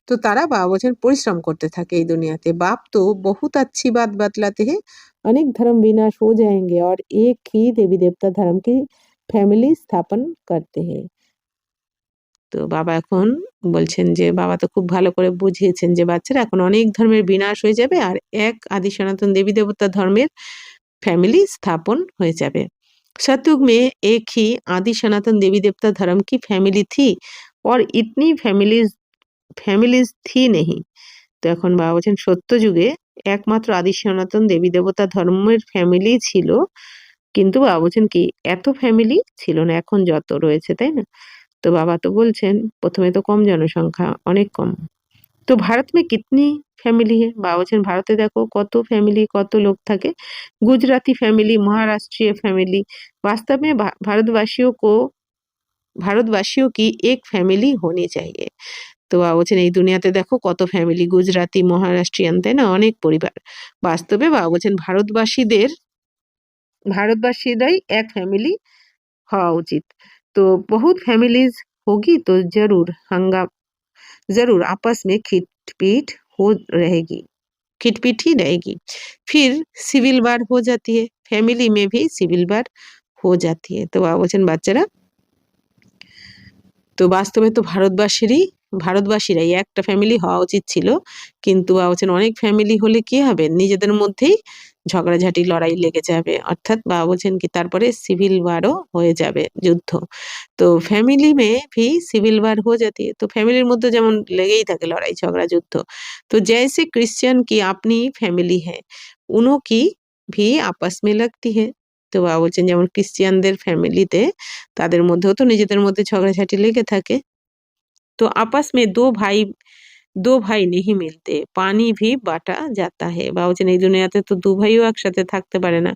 तो তারা 12 বছর পরিশ্রম করতে থাকে এই দুনিয়াতে। बाप तो बहुत अच्छी बात बतलाते हैं अनेक धर्म विनाश हो जाएंगे और एक ही देवी देवता धर्म की फैमिली स्थापन करते हैं। তো বাবা এখন বলছেন যে বাবা তো খুব ভালো করে বুঝিয়েছেন যে বাচ্চারা এখন অনেক ধর্মের বিনাশ হয়ে যাবে আর এক আদি সনাতন দেবী দেবতা ধর্মের फैमिली स्थापन হয়ে যাবে। सतयुग में एक ही आदि सनातन देवी देवता धर्म की फैमिली थी और इतनी फैमिलीज थी नहीं। তো এখন বাবা বলছেন সত্য যুগে একমাত্র আদি সনাতন দেবী দেবতা ধর্মের ফ্যামিলি ছিল, কিন্তু বাবা বলছেন কি এত ফ্যামিলি ছিল না এখন যত রয়েছে, তাই না? তো বাবা তো বলছেন প্রথমে তো কম জনসংখ্যা, অনেক কম। তো ভারত মে কিতনি ফ্যামিলি है বাবা বলছেন ভারতে দেখো কত ফ্যামিলি কত লোক থাকে गुजराती फैमिली महाराष्ट्रीय फैमिली वास्तव में भारतवासियों की एक फैमिली होनी चाहिए তো বাবা বলছেন এই দুনিয়াতে দেখো কত ফ্যামিলি গুজরাটি মহারাষ্ট্রিয়ান তাই না অনেক পরিবার বাস্তবে বাবা বলছেন ভারতবাসীরাই এক ফ্যামিলি হওয়া উচিত तो बहुत फैमिलीज होगी तो जरूर आपस में खिटपीट हो रहेगी खिटपीट ही रहेगी फिर सिविल वार हो जाती है फैमिली में भी सिविल वार हो जाती है तो बाबा বলছেন বাচ্চারা তো বাস্তবে তো ভারতবাসীরাই একটা ফ্যামিলি হওয়া উচিত ছিল কিন্তু বাবা বলছেন অনেক ফ্যামিলি হলে কি হবে নিজেদের মধ্যেই ঝগড়াঝাটি লড়াই লেগে যাবে অর্থাৎ বাবা বলছেন কি তারপরে সিভিল ওয়ারও হয়ে যাবে যুদ্ধ তো फैमिली में भी सिविल वार हो जाती है तो फैमिलिर মধ্যে যেমন লেগেই থাকে লড়াই ঝগড়া যুদ্ধ तो जैसे क्रिश्चियन की अपनी फैमिली है उन्हों की भी आपस में लगती है তো বাবা বলছেন যেমন ক্রিশ্চিয়ানদের ফ্যামিলিতে তাদের মধ্যেও তো নিজেদের মধ্যে ঝগড়াঝাটি লেগে থাকে তো आपस में दो भाई नहीं मिलते পানি भी বাটা जाता है বাবা বলছেন এই দুনিয়াতে তো দু ভাইও একসাথে থাকতে পারে না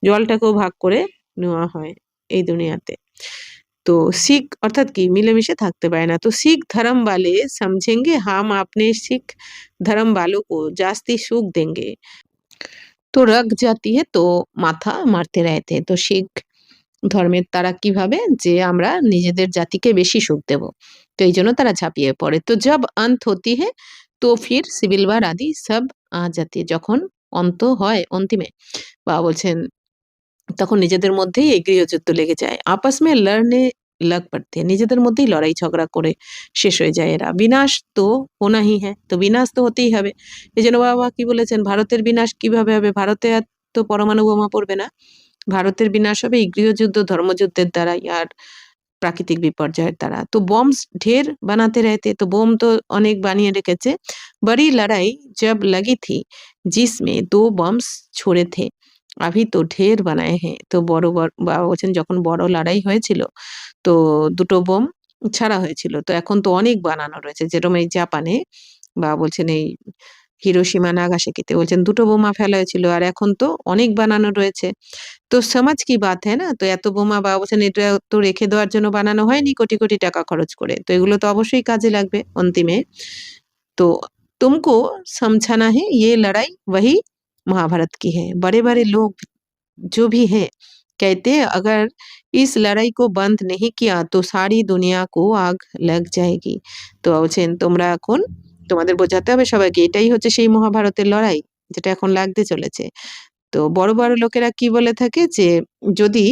জলটাকেও ভাগ করে নেওয়া হয় এই দুনিয়াতে तो सिख अर्थात कि मिलेमिशे থাকতে পারে না तो सिख धर्म वाले समझेंगे हम अपने सिख धर्म वालों को जास्ती सुख देंगे तो रग जाती है तो মাথা মারতে रहते हैं तो শিখ ধর্মের তারা কি ভাবে যে আমরা নিজেদের জাতিকে বেশি সুখ দেব তো এই জন্য তারা ঝাঁপিয়ে পড়ে তো जब अंत होती है तो फिर सिविल वार आदि सब आ जाती है যখন অন্ত হয় অন্তিমে বাবা বলছেন তখন নিজেদের মধ্যেই এই গৃহযুদ্ধ লেগে যায় आपस में लड़ने लग पड़ते हैं নিজেদের মধ্যেই লড়াই ঝগড়া করে শেষ হয়ে যায় এরা বিনাশ তো होना ही है তো বিনাশ তো হতেই হবে এজন্য বাবা কি বলেছেন ভারতের বিনাশ কিভাবে হবে ভারতে আর তো পরমাণু বোমা পড়বে না ভারতের বিনাশ হবে এই গৃহযুদ্ধ ধর্মযুদ্ধের দ্বারাই আর প্রাকৃতিক বিপর্যয়ের দ্বারা তো बॉम्ब्स ढेर बनाते रहते तो বোম তো অনেক বানিয়ে রেখেছে बड़ी लड़ाई जब लगी थी जिसमें 2 बम्स छोड़े थे अभी तो ढेर बनाए हैं তো বড় বাবা বলছেন যখন বড় লড়াই হয়েছিল তো দুটো বোম ছাড়া হয়েছিল তো এখন তো অনেক বানানো রয়েছে যেরকম এই জাপানে বাবা বলছেন এই হিরোশিমা নাগাসাকিতে বলছেন দুটো বোমা ফেলা হয়েছিল আর এখন তো অনেক বানানো রয়েছে তো সমাজ কি বাত হ্যাঁ না তো এত বোমা বাবা বলছেন এটা তো রেখে দেওয়ার জন্য বানানো হয়নি কোটি কোটি টাকা খরচ করে তো এগুলো তো অবশ্যই কাজে লাগবে অন্তিমে तो तुमको समझाना है ये लड़ाई वही महाभारत की है बड़े बड़े लोग जो भी हैं कहते हैं अगर इस लड़ाई को बंद नहीं किया तो सारी दुनिया को आग लग जाएगी তো বলছেন তোমরা এখন তোমাদের বোঝাতে হবে সবাইকে এটাই হচ্ছে সেই মহাভারতের লড়াই যেটা এখন লাগতে চলেছে তো বড় বড় লোকেরা কি বলে থাকে যে যদি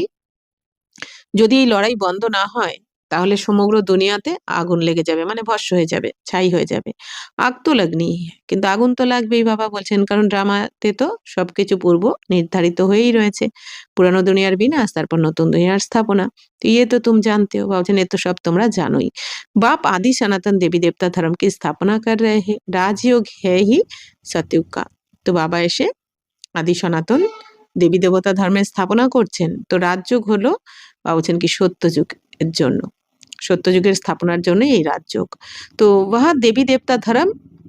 যদি এই লড়াই বন্ধ না হয় তাহলে সমগ্র দুনিয়াতে আগুন লেগে যাবে মানে ভস্ম হয়ে যাবে ছাই হয়ে যাবে আগ তো লাগনি কিন্তু আগুন তো লাগবেই বাবা বলছেন কারণ ড্রামাতে তো সবকিছু পূর্ব নির্ধারিত হয়েই রয়েছে পুরানো দুনিয়ার বিনাশ তারপর নতুন দুনিয়ার স্থাপনা তো ইয়ে তো तुम जानते हो বলছেন এ তো সব তোমরা জানোই बाप आदि सनातन देवी देवता धर्म की स्थापना कर रहे हैं राजयोग है ही सतयुग का তো বাবা এসে আদি সনাতন দেবী দেবতা ধর্মের স্থাপনা করছেন তো রাজযোগ হলো বা বলছেন কি সত্যযুগের জন্য সত্যযুগের স্থাপনার জন্য এই রাজযোগ তো वह देवी देवता धर्म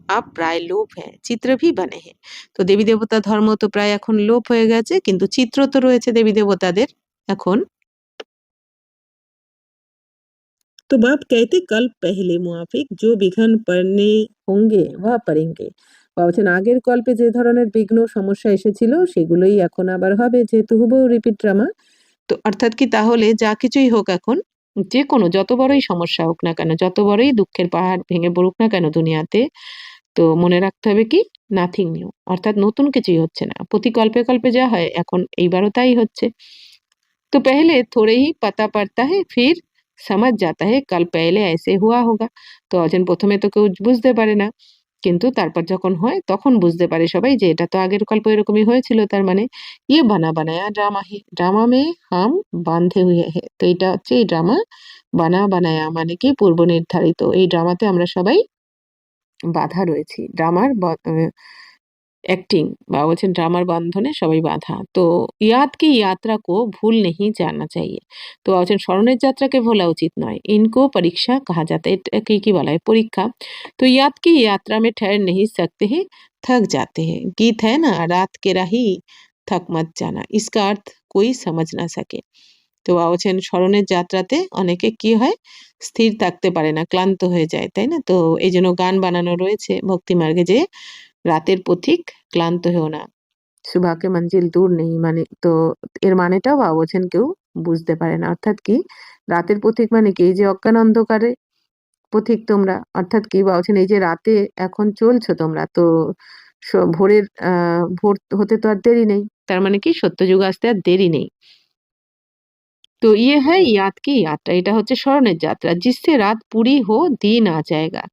अब প্রায় লোপ है চিত্র भी बने हैं তো দেবী দেবতা ধর্ম তো প্রায় এখন লোপ হয়ে গেছে কিন্তু চিত্র তো রয়েছে দেবী দেবতাদের এখন तो बाप कहते कल पहले मुआफिक जो विघ्न पड़ने होंगे वह पड़ेंगे বলছেন আগের কল্পে যে ধরনের বিঘ্ন সমস্যা এসেছিল সেগুলোই এখন আবার হবে যেহেতু হুবহু রিপিট ড্রামা তো অর্থাৎ কি তাহলে যা কিছুই হোক এখন যে কোনো যত বড়ই সমস্যা হোক না কেন যত বড়ই দুঃখের পাহাড় ভেঙে পড়ুক না কেন দুনিয়াতে তো মনে রাখতে হবে কি নাথিং নিউ অর্থাৎ নতুন কিছুই হচ্ছে না প্রতি কল্পে কল্পে যা হয় এখন এইবারও তাই হচ্ছে तो पहले थोड़े ही पता पड़ता है फिर समझ जाता है कल पहले ऐसे हुआ होगा তো অজন প্রথমে তো কেউ বুঝতে পারে না কিন্তু তারপর যখন হয় তখন বুঝতে পারে সবাই যে এটা তো আগের গল্প এরকমই হয়েছিল তার মানে ये बना बनाया ड्रामा है ड्रामा में हम बांधे हुए हैं তো এটা হচ্ছে এই ড্রামা বানা বানায়া মানে কি পূর্ব নির্ধারিত এই ড্রামাতে আমরা সবাই বাধা রয়েছি ড্রামার एक्टिंग बाबा বলছেন ড্রামার বন্ধনে সবাই বাঁধা। তো ইয়াদ কি यात्रा को भूल नहीं जाना चाहिए। তো বাবা বলছেন স্মরণের যাত্রাকে ভোলা উচিত নয়। इनको परीक्षा कहा जाता है। এটাকে কি বলা হয়? পরীক্ষা। तो याद की यात्रा में ठहर नहीं सकते हैं, थक जाते हैं। गीत है ना रात के राही थक मत जाना। इसका अर्थ कोई समझ ना सके। তো বাবা বলছেন স্মরণের যাত্রাতে অনেকে কি হয়? স্থির থাকতে পারে না, ক্লান্ত হয়ে যায়, তাই না? তো এইজন্য গান বানানো রয়েছে ভক্তিমার্গে যে রাতের পথিক ক্লান্ত হেও না। সুভাকে মঞ্জিল দূর নেই মানে তো এর মানেটাও বাবা বলছেন কেউ বুঝতে পারে না। অর্থাৎ কি? রাতের পথিক মানে কি? এই যে অজ্ঞান অন্ধকারে পথিক তোমরা। অর্থাৎ কি? বাবা বলছেন এই যে রাতে এখন চলছো তোমরা তো ভোরের ভোর হতে তো আর দেরি নেই। তার মানে কি? সত্যযুগ আসতে আর দেরি নেই। তো ইয়ে হ্যাঁ ইয়াদ কি यात्रा এটা হচ্ছে স্মরণের যাত্রা। जिससे রাত পুরি হো দিন আ जाएगा।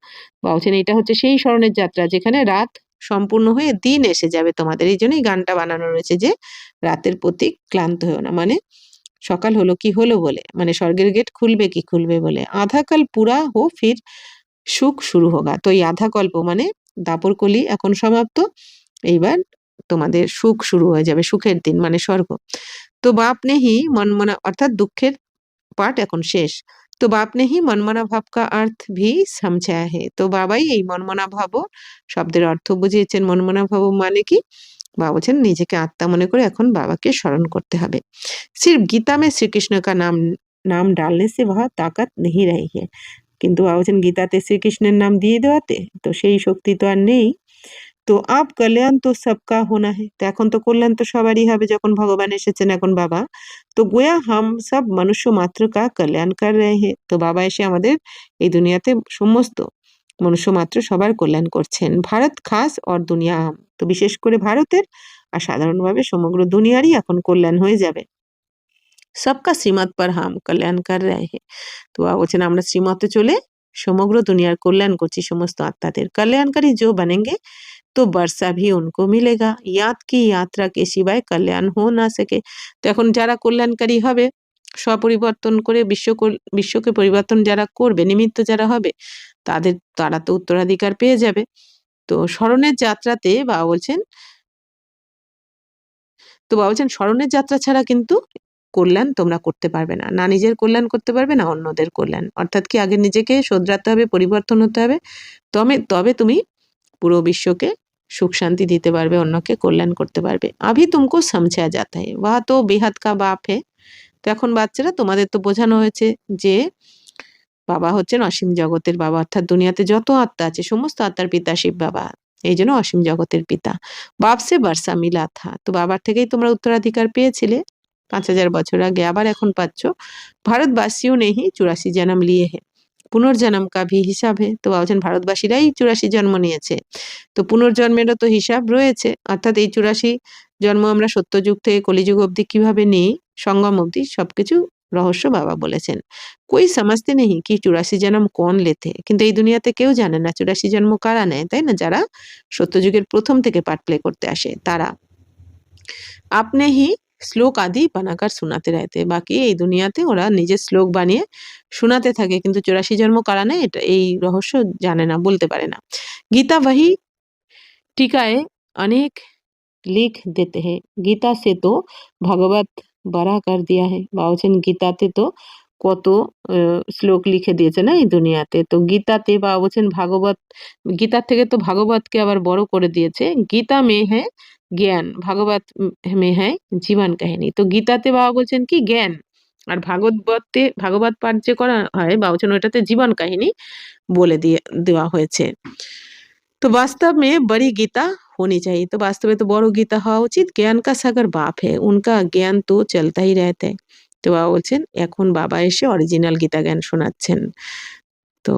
বাবা বলছেন এটা হচ্ছে সেই স্মরণের যাত্রা যেখানে রাত সম্পূর্ণ হয়ে দিন এসে যাবে তোমাদের। এইজন্যই গানটা বানানো রয়েছে যে রাতের পথিক ক্লান্ত হয়ো না। মানে সকাল হলো কি হলো বলে। মানে স্বর্গের গেট খুলবে কি খুলবে বলে। আধা কাল পুরা হো ফির সুখ শুরু হোগা। তো এই আধা কল্প মানে দাপরকলি এখন সমাপ্ত। এইবার তোমাদের সুখ শুরু হয়ে যাবে। সুখের দিন মানে স্বর্গ। তো বাপ নেহি মনমনা অর্থাৎ দুঃখের পাঠ এখন শেষ। তো বাপ ने ही मनमना भाव का अर्थ भी समझाया है। তো বাবাই এই মনমনা ভাবও শব্দের অর্থ বুঝিয়েছেন। মনমনা ভাব মানে কি? বাবা বলছেন নিজেকে আত্মা মনে করে এখন বাবাকে স্মরণ করতে হবে। सिर्फ गीता में श्री कृष्ण का नाम नाम डालने से वह ताकत नहीं रही है। কিন্তু বাবা বলছেন গীতাতে শ্রীকৃষ্ণের নাম দিয়ে দেওয়াতে তো সেই শক্তি তো আর নেই। তো আপ কল্যাণ তো সবকা হোনা হে। তো এখন তো কল্যাণ তো সবারই হবে যখন ভগবান এসেছেন এখন বাবা। তো গোয়া হাম সব মনুষ্য মাত্র কা কল্যাণ কর রহে হে। তো বাবা এসে আমাদের এই দুনিয়াতে সমস্ত মনুষ্য মাত্র সবার কল্যাণ করছেন। ভারত খাস অর দুনিয়া আম। তো বিশেষ করে ভারতের আর সাধারণভাবে সমগ্র দুনিয়ারই এখন কল্যাণ হয়ে যাবে। সবকা শ্রীমত পর হাম কল্যাণ কর রহে হে। তো বাবা বলছেন আমরা শ্রীমতে চলে সমগ্র দুনিয়ার কল্যাণ করছি সমস্ত আত্মাদের। কল্যাণকারী जो बनेंगे तो वर्षा भी उनको मिलेगा। याद की यात्रा के सिवाय कल्याण हो ना सके। তো এখন যারা কল্যাণকারী হবে স্বপরিবর্তন করে বিশ্বকে পরিবর্তন যারা করবে নিমিত্ত যারা হবে তারা তো উত্তরাধিকার পেয়ে যাবে। তো স্মরণের যাত্রাতে বাবা বলছেন স্মরণের যাত্রা ছাড়া কিন্তু কল্যাণ তোমরা করতে পারবে না। না নিজের কল্যাণ করতে পারবে না অন্যদের কল্যাণ। অর্থাৎ কি আগে নিজেকে শোধরাতে হবে, পরিবর্তন হতে হবে। তবে তুমি পুরো বিশ্বকে সুখ শান্তি দিতে পারবে, অন্যকে কল্যাণ করতে পারবে। আভি তুমকো সমঝা যাতা হে, ওয়া তো বেহাদ কা বাপ হে। তো এখন বাচ্চারা তোমাদের তো বোঝানো হয়েছে যে বাবা হচ্ছেন অসীম জগতের বাবা। অর্থাৎ দুনিয়াতে যত আত্মা আছে সমস্ত আত্মার পিতা শিব বাবা। এই জন্য অসীম জগতের পিতা। বাপ সে বর্ষা মিলা থা। তো বাবার থেকেই তোমরা উত্তরাধিকার পেয়েছিলে 5000 বছর আগে, আবার এখন পাচ্ছ। ভারতবাসীও নেহি 84 জন্ম লিয়ে হে। পুনর্জন্ম কা ভি হিসাব হে। তো বাবা বলছেন ভারতবাসীরাই 84 জন্ম নিয়েছে। তো পুনর্জন্মেরও তো হিসাব রয়েছে। অর্থাৎ এই 84 জন্ম আমরা সত্যযুগ থেকে কলিযুগ অবধি কিভাবে নিই, সঙ্গম অবধি সবকিছু রহস্য বাবা বলেছেন। কই সমঝতে নেহি কি 84 জন্ম কোন লেতে। কিন্তু এই দুনিয়াতে কেউ জানে না 84 জন্ম কারা নেয়, তাই না? যারা সত্যযুগের প্রথম থেকে পার্ট প্লে করতে আসে তারা। আপনি হি শ্লোক আদি বানাকার শোনাতে रहते। বাকি এই দুনিয়াতে ওরা নিজের শ্লোক বানিয়ে শোনাতে থাকে কিন্তু 84 জন্ম কারা নেয় এটা এই রহস্য জানে না, বলতে পারে না। গীতা वही टीकाएं अनेक लिख देते हैं। गीता से तो ভাগবত बड़ा कर दिया है। বাবা বলছেন গীতাতে তো কত শ্লোক লিখে দিয়েছে না এই দুনিয়াতে। তো গীতাতে বাবা বলছেন গীতার থেকে তো ভাগবতকে আবার বড় করে দিয়েছে। গীতা মে হ্যাঁ জ্ঞান, ভাগবত মে হ্যাঁ জীবন কাহিনী। তো গীতাতে বাবা বলছেন কি জ্ঞান, আর ভাগবত পাঠ যে করা হয় বাবা বলছেন ওইটাতে জীবন কাহিনী বলে দেওয়া হয়েছে। तो वास्तव में बड़ी गीता होनी चाहिए। तो वास्तव में तो বড় গীতা হওয়া উচিত। জ্ঞান का सागर बाप है, उनका ज्ञान तो चलता ही रहता है। তো বাবা বলছেন এখন বাবা এসে অরিজিনাল গীতা জ্ঞান শোনাচ্ছেন। তো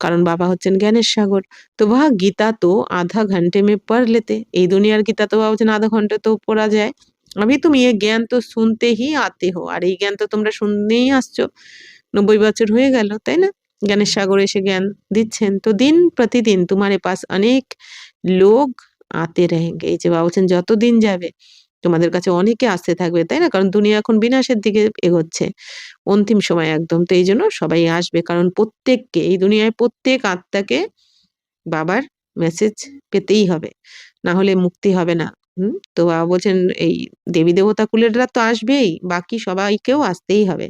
কারণ বাবা হচ্ছেন জ্ঞানের সাগর। তো वह गीता तो आधा घंटे में पढ़ लेते। এই দুনিয়ার গীতা তো বাবা বলছেন আধা ঘন্টা তো পড়া যায়। अभी तुम ये ज्ञान तो सुनते ही आते हो। আর এই জ্ঞান তো তোমরা শুনেই আসছো। 90 বছর হয়ে গেল, তাই না? জ্ঞানের সাগর এসে জ্ঞান দিচ্ছেন। তো দিন প্রতিদিন তোমারে পাস অনেক লোক আতে रहेंगे। এই যে বাবা বলছেন যত দিন যাবে তোমাদের কাছে অনেকে আসতে থাকবে, তাই না? কারণ দুনিয়া এখন বিনাশের দিকে এগোচ্ছে। অন্তিম সময় একদম। তো এইজন্য সবাই আসবে। কারণ প্রত্যেককে এই দুনিয়ায় প্রত্যেক আত্মাকে বাবার মেসেজ পেতেই হবে। না হলে মুক্তি হবে না। তো বাবা বলছেন এই দেবী দেবতা কুলেররা তো আসবেই, বাকি সবাইকেও আসতেই হবে।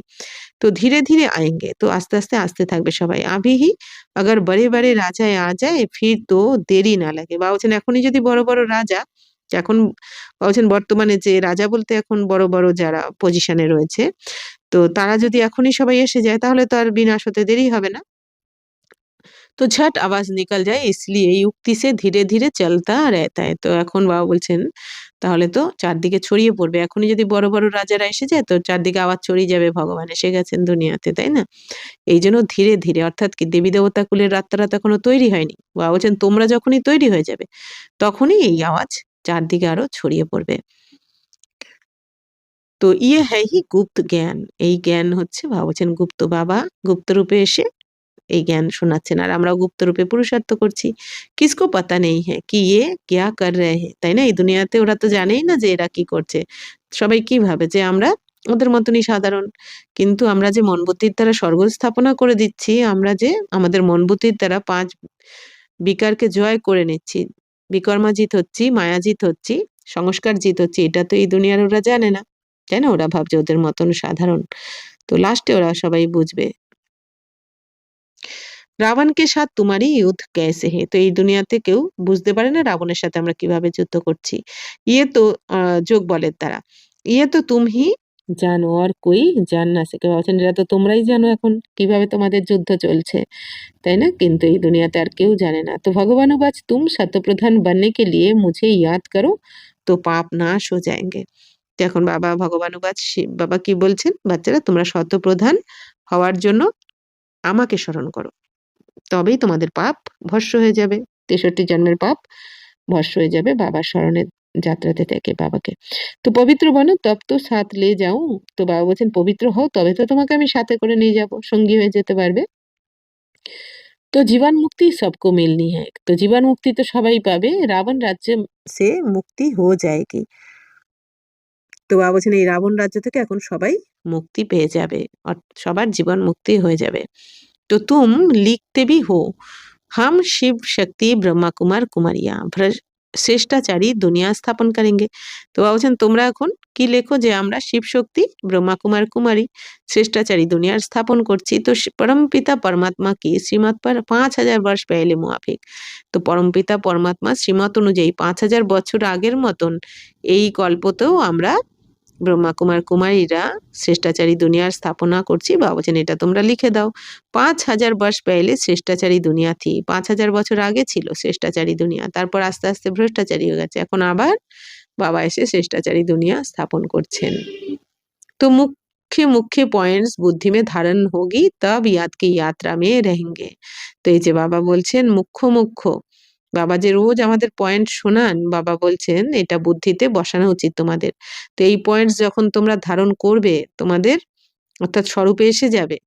तो धीरे-धीरे आएँगे, तो আস্তে আসতে থাকবে সবাই। अभी ही अगर बड़े-बड़े राजा आ जाए फिर तो দেরি না লাগে। বাবা বলছেন এখনই যদি বড়, বড় রাজা এখন বাবা বলছেন বর্তমানে যে রাজা বলতে এখন বড়, বড় যারা পজিশনে রয়েছে, তো তারা যদি এখনই সবাই এসে যায় তাহলে তো আর বিনাশ হতে দেরি হবে না। তো ঝট আওয়াজ নিকল যায় इसलिए युक्ति से धीरे-धीरे चलता रहता है। তো এখন বাবা বলছেন তাহলে তো চারদিকে ছড়িয়ে পড়বে। এখনই যদি বড়, বড় রাজারা এসে যায় তো চারদিকে আওয়াজ ছড়িয়ে যাবে ভগবান এসে গেছেন দুনিয়াতে, তাই না? এইজন্য ধীরে, ধীরে অর্থাৎ কি দেবী দেবতা কুলের রাত্তারা তো এখনো তৈরি হয়নি। বাবা বলছেন তোমরা যখনই তৈরি হয়ে যাবে তখনই এই আওয়াজ চারদিকে আরো ছড়িয়ে পড়বে। তো ইয়ে হ্যায় হি গুপ্ত জ্ঞান। এই জ্ঞান হচ্ছে বাবা বলছেন গুপ্ত। বাবা গুপ্ত রূপে এসে এই জ্ঞান শোনাচ্ছেন। আর আমরাও গুপ্তরূপে পুরুষার্থ করছি। কিসকো পাতা নেই হ্যায় কি ইয়ে ক্যা কর রহে হ্যায়, তাই না? এই দুনিয়াতে ওরা তো জানেই না যে এরা কি করছে। সবাই কি ভাবে যে আমরা ওদের মতনই সাধারণ। কিন্তু আমরা যে মন বুদ্ধির দ্বারা স্বর্গ স্থাপনা করে দিচ্ছি, আমরা যে আমাদের মন বুদ্ধির দ্বারা ৫ বিকারকে জয় করে নিচ্ছি। বিকর্মাজিত হচ্ছি, মায়াজিত হচ্ছি, সংস্কার জিত হচ্ছি। এটা তো এই দুনিয়ার ওরা জানে না। তাই না? ওরা ভাবছে ওদের মতন সাধারণ। তো লাস্টে ওরা সবাই বুঝবে। রাবণকে সাথ তোমারই ইয়ুদ্ধ कैसे है? তো এই দুনিয়াতে কেউ বুঝতে পারে না রাবণের সাথে আমরা কিভাবে যুদ্ধ করছি। ইয়ে তো যোগ বলের দ্বারা। ইয়ে তো তুম হি জানো আর কোই জান না সকে। বলছেন এটা তো তোমরাই জানো এখন কিভাবে তোমাদের যুদ্ধ চলছে। তাই না? কিন্তু এই দুনিয়াতে আর কেউ জানে না। তো ভগবানুবাচ তুম শতপ্রধান बनने के लिए मुझे याद करो तो पाप नाश हो जाएँगे। তো এখন বাবা ভগবানুবাচ বাবা কি বলছেন? বাচ্চারা তোমরা শতপ্রধান হওয়ার জন্য আমাকে স্মরণ করো। তবেই তোমাদের পাপ ভস্ম হয়ে যাবে। ৬৩ জন্মের পাপ ভস্ম হয়ে যাবে বাবার স্মরণের যাত্রাতে থেকে বাবাকে। তো পবিত্র বনো তব তো সাথ লে যাউঁ। তো বাবা বলছেন পবিত্র হও তবে তো তোমাকে আমি সাথে করে নিয়ে যাবো। সঙ্গী হয়ে যেতে পারবে। তো জীবন মুক্তি সবকো মিলনি হ্যায়। তো জীবন মুক্তি তো সবাই পাবে। রাবণ রাজ্য সে মুক্তি হো যায়েগি। তো বাবা বলছেন এই রাবণ রাজ্য থেকে এখন সবাই মুক্তি পেয়ে যাবে। সবার জীবন মুক্তি হয়ে যাবে। तो तुम लिखते भी हो हम शिव शक्ति ब्रह्मा कुमार कुमारिया শ্রেষ্টাচারী দুনিয়া স্থাপন করেंगे। তো বাবা বলছেন তোমরা এখন কি লেখো যে আমরা শিব শক্তি ব্রহ্মা কুমার কুমারী শ্রেষ্টাচারী দুনিয়ার স্থাপন করছি। তো परमपिता परमात्मा की श्रीमत पर 5000 वर्ष पहले मुआफिक। তো পরমপিতা পরমাত্মা শ্রীমত অনুযায়ী 5000 বছর আগের মতন এই কল্পতেও আমরা ব্রহ্মা কুমার কুমারীরা শ্রেষ্টাচারী দুনিয়ার স্থাপনা করছি। বাবা বলছেন এটা তোমরা লিখে দাও। 5000 বর্ষ পহলে শ্রেষ্টাচারী দুনিয়া থি। 5000 বছর আগে ছিল শ্রেষ্টাচারী দুনিয়া। তারপর আস্তে, আস্তে ভ্রষ্টাচারী হয়ে গেছে। এখন আবার বাবা এসে শ্রেষ্টাচারী দুনিয়া স্থাপন করছেন। तो मुख्य मुख्य पॉइंट्स बुद्धि में धारण होगी तब याद की यात्रा में रहेंगे। তো এই যে বাবা বলছেন মুখ্য মুখ্য বাবা যে রোজ আমাদের পয়েন্ট শোনান বাবা বলছেন এটা বুদ্ধিতে বসানো উচিত তোমাদের। তো এই পয়েন্টস যখন তোমরা ধারণ করবে তোমাদের অর্থাৎ স্বরূপে এসে যাবে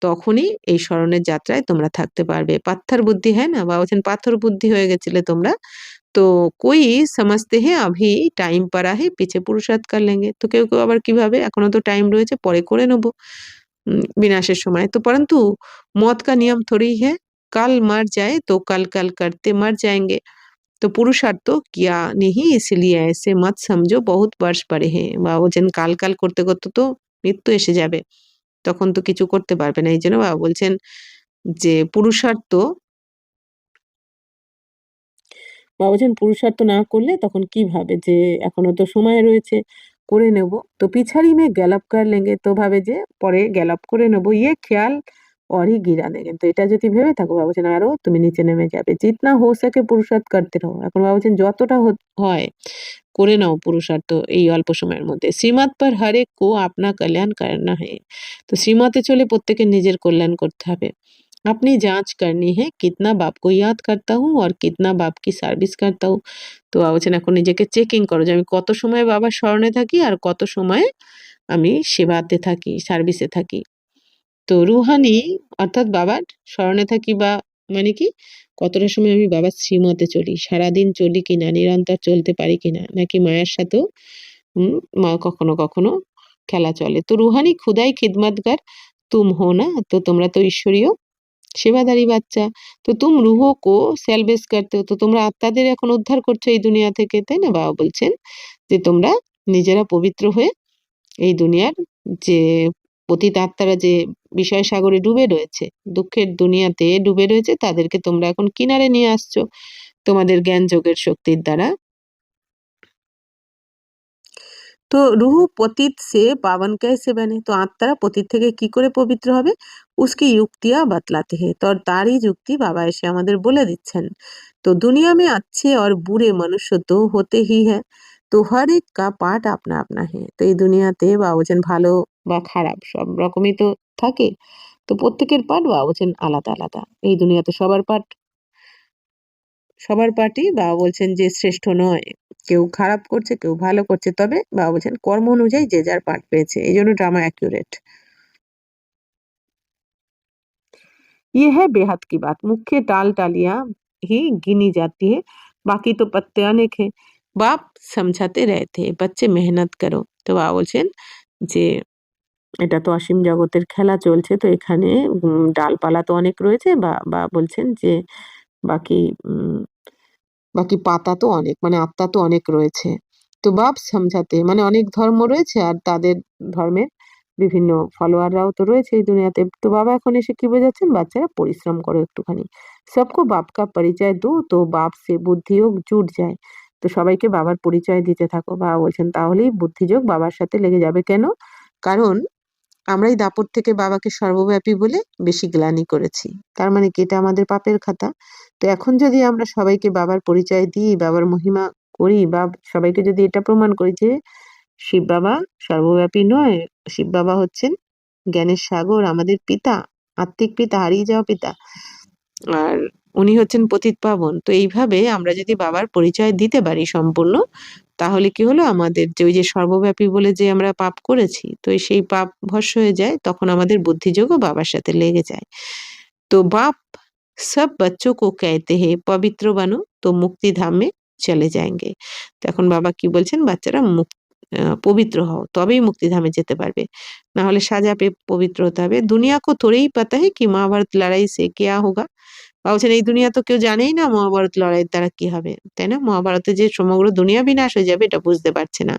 তখনই এই স্মরণের যাত্রায় তোমরা থাকতে পারবে। পাত্থার বুদ্ধি হয় না? বাবা বলছেন পাথর বুদ্ধি হয়ে গেছিলে তোমরা। তো कोई समझते हैं अभी टाइम पड़ा है पीछे पुरुषार्थ कर लेंगे। তো কেউ, কেউ আবার কিভাবে এখনো তো টাইম রয়েছে পরে করে নেবো। विनाशेर समय तो परंतु मौत का नियम थोड़ी है कल मर जाए तो कल करते मर जाएंगे। तो पुरुषार्थ तो किया नहीं इसलिए ऐसे मत समझो बहुत वर्ष पड़े हैं। বাবা বলছেন কাল করতে, করতে তো মৃত্যু এসে যাবে। তখন তো কিছু করতে পারবে না। এইজন্য বাবা বলছেন যে পুরুষার্থ বাবা বলছেন পুরুষার্থ না করলে তখন কি ভাবে যে এখনো তো সময় রয়েছে করে নেব। তো পিছাড়ি মে গ্যালাপ কর লেঙ্গে তো ভাবে যে পরে গ্যালাপ করে নেব। ইয়ে খেয়াল और ही गिरा देंगे। তো এটা যদি ভেবে থাকো বাবা বলছেন আরো তুমি নিচে নেমে যাবে। जितना हो सके पुरुषार्थ करते रहो। এখন বাবা বলছেন যতটা হয় করে নাও পুরুষার্থ এই অল্প সময়ের মধ্যে। শ্রীমত पर हर एक को अपना कल्याण करना है। তো শ্রীমতে চলে প্রত্যেকের নিজের কল্যাণ করতে হবে। अपनी जाँच करनी है कितना बाप को याद करता हूँ और कितना बाप की সার্ভিস करता हूँ। তো বাবা বলছেন এখন নিজেকে চেকিং করো যে আমি কত সময় বাবার স্মরণে থাকি আর কত সময় আমি সেবাতে থাকি, সার্ভিসে থাকি। তো রুহানি অর্থাৎ বাবার স্মরণে থাকি বা মানে কি কতটা সময় আমি বাবার শ্রীমতে চলি, সারাদিন চলি কিনা, নিরন্তর চলতে পারি কিনা, নাকি মায়ের সাথেও মা কখনো, কখনো খেলা চলে। তো রুহানি খুদাই খিদমতগার তুম হো না? তো তোমরা তো ঈশ্বরীয় সেবাদারি বাচ্চা। তো তুম রুহো কো সেলভেজ করতে হো, তো তোমরা আত্মাদের এখন উদ্ধার করছো এই দুনিয়া থেকে, তাই না? বাবা বলছেন যে তোমরা নিজেরা পবিত্র হয়ে এই দুনিয়ার যে পতিত আত্মারা যে বিষয় সাগরে ডুবে রয়েছে, দুঃখের দুনিয়াতে ডুবে রয়েছে, তাদেরকে তোমরা এখন কিনারে নিয়ে আসছো তোমাদের জ্ঞান যোগের শক্তির দ্বারা। তো রুহু পতিত সে পাবন कैसे बने, তো আত্মারা পতিত থেকে কি করে পবিত্র হবে? उसकी युक्तियां बतलाते हैं, তো তারই যুক্তি বাবা এসে আমাদের বলে দিচ্ছেন। तो दुनिया में अच्छे और बुरे मनुष्य तो होते ही है, তো हर एक का पार्ट अपना अपना है, তো এই দুনিয়াতে বাবা বলছেন ভালো বা খারাপ সব রকমই তো থাকে। তো প্রত্যেকের পার্ট বাবা বলছেন আলাদা আলাদা। এই দুনিয়াতে সবার পার্টই বাবা বলছেন যে শ্রেষ্ঠ নয়। কেউ খারাপ করছে, কেউ ভালো করছে। তবে বাবা বলছেন কর্ম অনুযায়ী যে যার পার্ট পেয়েছে। এইজন্য ড্রামা অ্যাকুরেট। ये है बेहद की बात। मुख्य टाल-टालियाँ ही गिनी जाती है, बाकी तो पत्ते अनेक हैं। बाप समझाते रहते हैं, बच्चे मेहनत करो। তো বাবা বলছেন যে এটা তো অসীম জগতের খেলা চলছে। তো এখানে ডালপালা তো অনেক রয়েছে, বা বলছেন যে বাকি বাকি পাতা তো অনেক, মানে আত্মা তো অনেক রয়েছে। তো বাপ সমঝাতে, মানে অনেক ধর্ম রয়েছে আর তাদের ধর্মের বিভিন্ন ফলোয়াররাও তো রয়েছে এই দুনিয়াতে। তো বাবা এখন এসে কি বোঝাচ্ছেন? বাচ্চারা পরিশ্রম করো একটুখানি। সবকো বাপ কা পরিচয় দো, তো বাপ সে বুদ্ধিযোগ জুট যায়। তো সবাইকে বাবার পরিচয় দিতে থাকো। বাবা বলছেন তাহলেই বুদ্ধিযোগ বাবার সাথে লেগে যাবে। কেন? কারণ আমরা এই দাপট থেকে বাবাকে সর্বব্যাপী বলে বেশি গ্লানি করেছি। তার মানে কি? এটা আমাদের পাপের খাতা। তো এখন যদি আমরা সবাইকে বাবার পরিচয় দিই, বাবার মহিমা করি, বা সবাইকে যদি এটা প্রমাণ করি যে শিব বাবা সর্বব্যাপী নয়, শিব বাবা হচ্ছেন জ্ঞানের সাগর, আমাদের পিতা, আত্মিক পিতা, হারিয়ে যাওয়া পিতা। আর উনি হচ্ছেন পতিত পাবন। তো এইভাবে আমরা যদি বাবার পরিচয় দিতে পারি সম্পূর্ণ, তাহলে কি হলো? আমাদের যে ওই যে সর্বব্যাপী বলে যে আমরা পাপ করেছি, তো সেই পাপ ভস্ম হয়ে যায়। তখন আমাদের বুদ্ধিযোগও বাবার সাথে লেগে যায়। तो बाप सब बच्चों को कहते हैं पवित्र बनो, तो मुक्ति धाम में चले जाएंगे। তো এখন বাবা কি বলছেন? বাচ্চারা পবিত্র হও, তবেই মুক্তিধামে যেতে পারবে। না হলে সাজা পেয়ে পবিত্র হতে হবে। দুনিয়া को थोड़ी ही पता है कि महाभारत लड़ाई से क्या होगा। বাবা বলছেন এই দুনিয়া তো কেউ জানেই না মহাভারত লড়াইয়ের দ্বারা কি হবে, তাই না? মহাভারতে যে সমগ্র দুনিয়া বিনাশ হয়ে যাবে এটা বুঝতে পারছে না।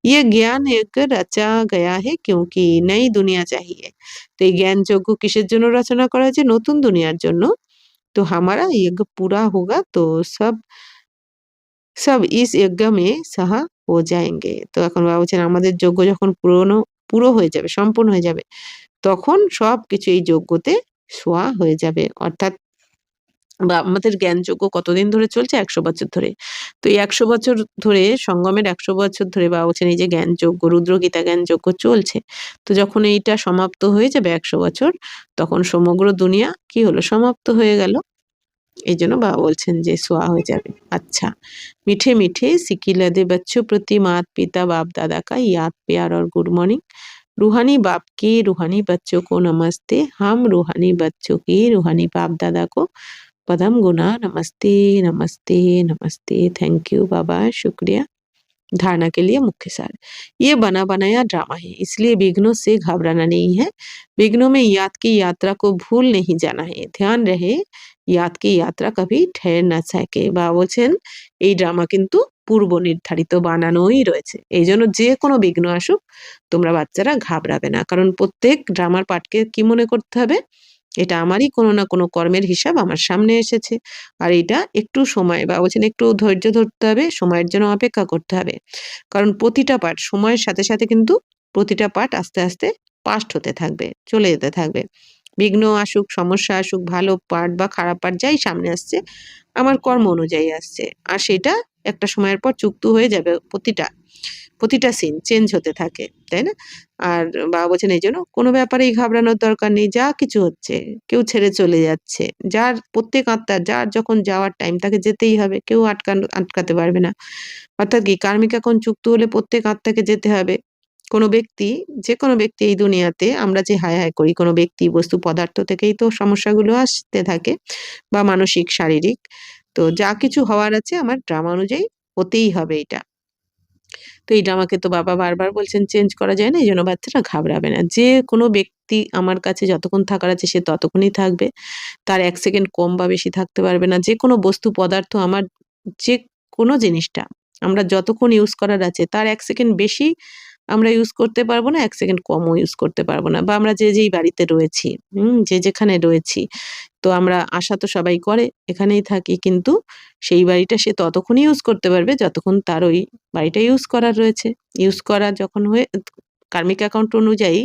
ये ज्ञान एक रचा गया है क्योंकि नई दुनिया चाहिए। তো এই জ্ঞান যজ্ঞ কিসের জন্য রচনা করা হয়েছে? নতুন দুনিয়ার জন্য। তো हमारा यज्ञ पूरा होगा तो सब सब इस यज्ञ में সাহা हो जाएंगे। তো এখন বাবা বলছেন আমাদের যজ্ঞ যখন পুরো হয়ে যাবে, সম্পূর্ণ হয়ে যাবে, তখন সবকিছু এই যজ্ঞতে সোয়া হয়ে যাবে। অর্থাৎ বা আমাদের জ্ঞানযজ্ঞ কতদিন ধরে চলছে? ১০০ বছর ধরে। তো এই ১০০ বছর ধরে, সঙ্গমের ১০০ বছর ধরে বাবা বলছেন এই যে জ্ঞানযজ্ঞ, রুদ্রগীতা জ্ঞানযজ্ঞ চলছে। তো যখন এইটা সমাপ্ত হয়ে যাবে ১০০ বছর, তখন সমগ্র দুনিয়া কি হলো? সমাপ্ত হয়ে গেল। এইজন্য বাবা বলছেন যে সোয়া হয়ে যাবে। আচ্ছা। मीठे मीठे सिकिलदे बच्चों प्रति माता पिता बाप दादा का याद प्यार और गुड मॉर्निंग। रूहानी बाप के रूहानी बच्चों को नमस्ते। हम रूहानी बच्चों की रूहानी बाप दादा को पदम गुना नमस्ते नमस्ते नमस्ते। थैंक यू बाबा, शुक्रिया। धारणा के लिए मुख्य सार, ये बना बनाया ड्रामा है, इसलिए विघ्नों से घबराना नहीं है। विघ्नों में याद की यात्रा को भूल नहीं जाना है। ध्यान रहे याद की यात्रा कभी ठहर না থাকে। বা বলছেন এই ড্রামা কিন্তু পূর্ব নির্ধারিত বানানোই রয়েছে। এইজন্য যে কোনো বিঘ্ন আসুক তোমরা বাচ্চারা ঘাবড়াবে না। কারণ প্রত্যেক ড্রামার পার্টকে কি মনে করতে হবে? এটা আমারই কোনো না কোনো কর্মের হিসাব আমার সামনে এসেছে। আর এইটা একটু সময়, বা বলছেন একটু ধৈর্য ধরতে হবে, সময়ের জন্য অপেক্ষা করতে হবে। কারণ প্রতিটা পার্ট সময়ের সাথে সাথে কিন্তু প্রতিটা পার্ট আস্তে আস্তে পাস্ট হতে থাকবে, চলে যেতে থাকবে। বিঘ্ন আসুক, সমস্যা আসুক, ভালো পার্ট বা খারাপ পার্ট যাই সামনে আসছে, আমার কর্ম অনুযায়ী আসছে। আর সেটা একটা সময়ের পর চুক্ত হয়ে যাবে। প্রতিটা সিন চেঞ্জ হতে থাকে, তাই না? আর বাবা বলছেন এইজন্য কোনো ব্যাপারেই ঘাবড়ানোর দরকার নেই। যা কিছু হচ্ছে, কেউ ছেড়ে চলে যাচ্ছে, যার প্রত্যেক আত্মার যার যখন যাওয়ার টাইম তাকে যেতেই হবে। কেউ আটকাতে পারবে না। অর্থাৎ কি? কার্মিক এখন চুক্ত হলে প্রত্যেক আত্মাকে যেতে হবে। কোনো ব্যক্তি, যেকোনো ব্যক্তি এই দুনিয়াতে আমরা যে হায়, হায় করি, কোনো ব্যক্তি, বস্তু, পদার্থ থেকেই তো সমস্যাগুলো আসতে থাকে, বা মানসিক, শারীরিক। তো যা কিছু হওয়ার আছে আমার ড্রামা অনুযায়ী হতেই হবে এটা। তো এই ড্রামাকে তো বাবা বারবার বলছেন চেঞ্জ করা যায় না, এই জন্য বাচ্চাটা ঘাবড়াবে না। যে কোনো ব্যক্তি আমার কাছে যতক্ষণ থাকার আছে সে ততক্ষণই থাকবে, তার 1 সেকেন্ড কম বা বেশি থাকতে পারবে না। যে কোনো বস্তু পদার্থ আমার, যে কোনো জিনিসটা আমরা যতক্ষণ ইউজ করার আছে তার 1 সেকেন্ড বেশি আমরা ইউজ করতে পারবো না, 1 সেকেন্ড কমও ইউজ করতে পারবো না। বা আমরা যে যেই বাড়িতে রয়েছি, যে যেখানে রয়েছি, তো আমরা আশা তো সবাই করে এখানেই থাকি, কিন্তু সেই বাড়িটা সে ততক্ষণই ইউজ করতে পারবে যতক্ষণ তার ওই বাড়িটা ইউজ করার রয়েছে। ইউজ করা যখন হয়ে কার্মিক অ্যাকাউন্ট অনুযায়ী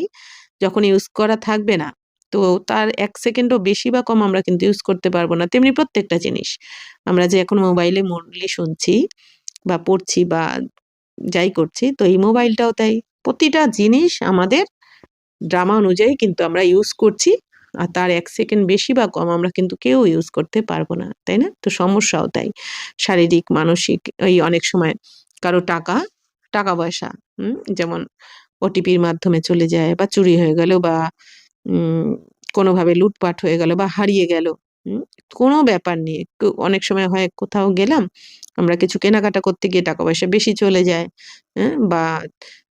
যখন ইউজ করা থাকবে না, তো তার 1 সেকেন্ডও বেশি বা কম আমরা কিন্তু ইউজ করতে পারবো না। তেমনি প্রত্যেকটা জিনিস আমরা যে এখন মোবাইলে মুরলি শুনছি বা পড়ছি বা যাই করছি, তো এই মোবাইলটাও তাই। প্রতিটা জিনিস আমাদের ড্রামা অনুযায়ী কিন্তু আমরা ইউজ করছি। আর তার 1 সেকেন্ড বেশি বা কম আমরা কিন্তু কেউ ইউজ করতে পারবো না, তাই না? তো সমস্যাও তাই। শারীরিক, মানসিক, এই অনেক সময় কারো টাকা-পয়সা, যেমন ওটিপির মাধ্যমে চলে যায় বা চুরি হয়ে গেল বা উম কোনোভাবে লুটপাট হয়ে গেল বা হারিয়ে গেল। হুম? কোনো ব্যাপার নেই। অনেক সময় হয় কোথাও গেলাম, আমরা কিছু কেনাকাটা করতে গিয়ে টাকা-পয়সা বেশি চলে যায়। হ্যাঁ? বা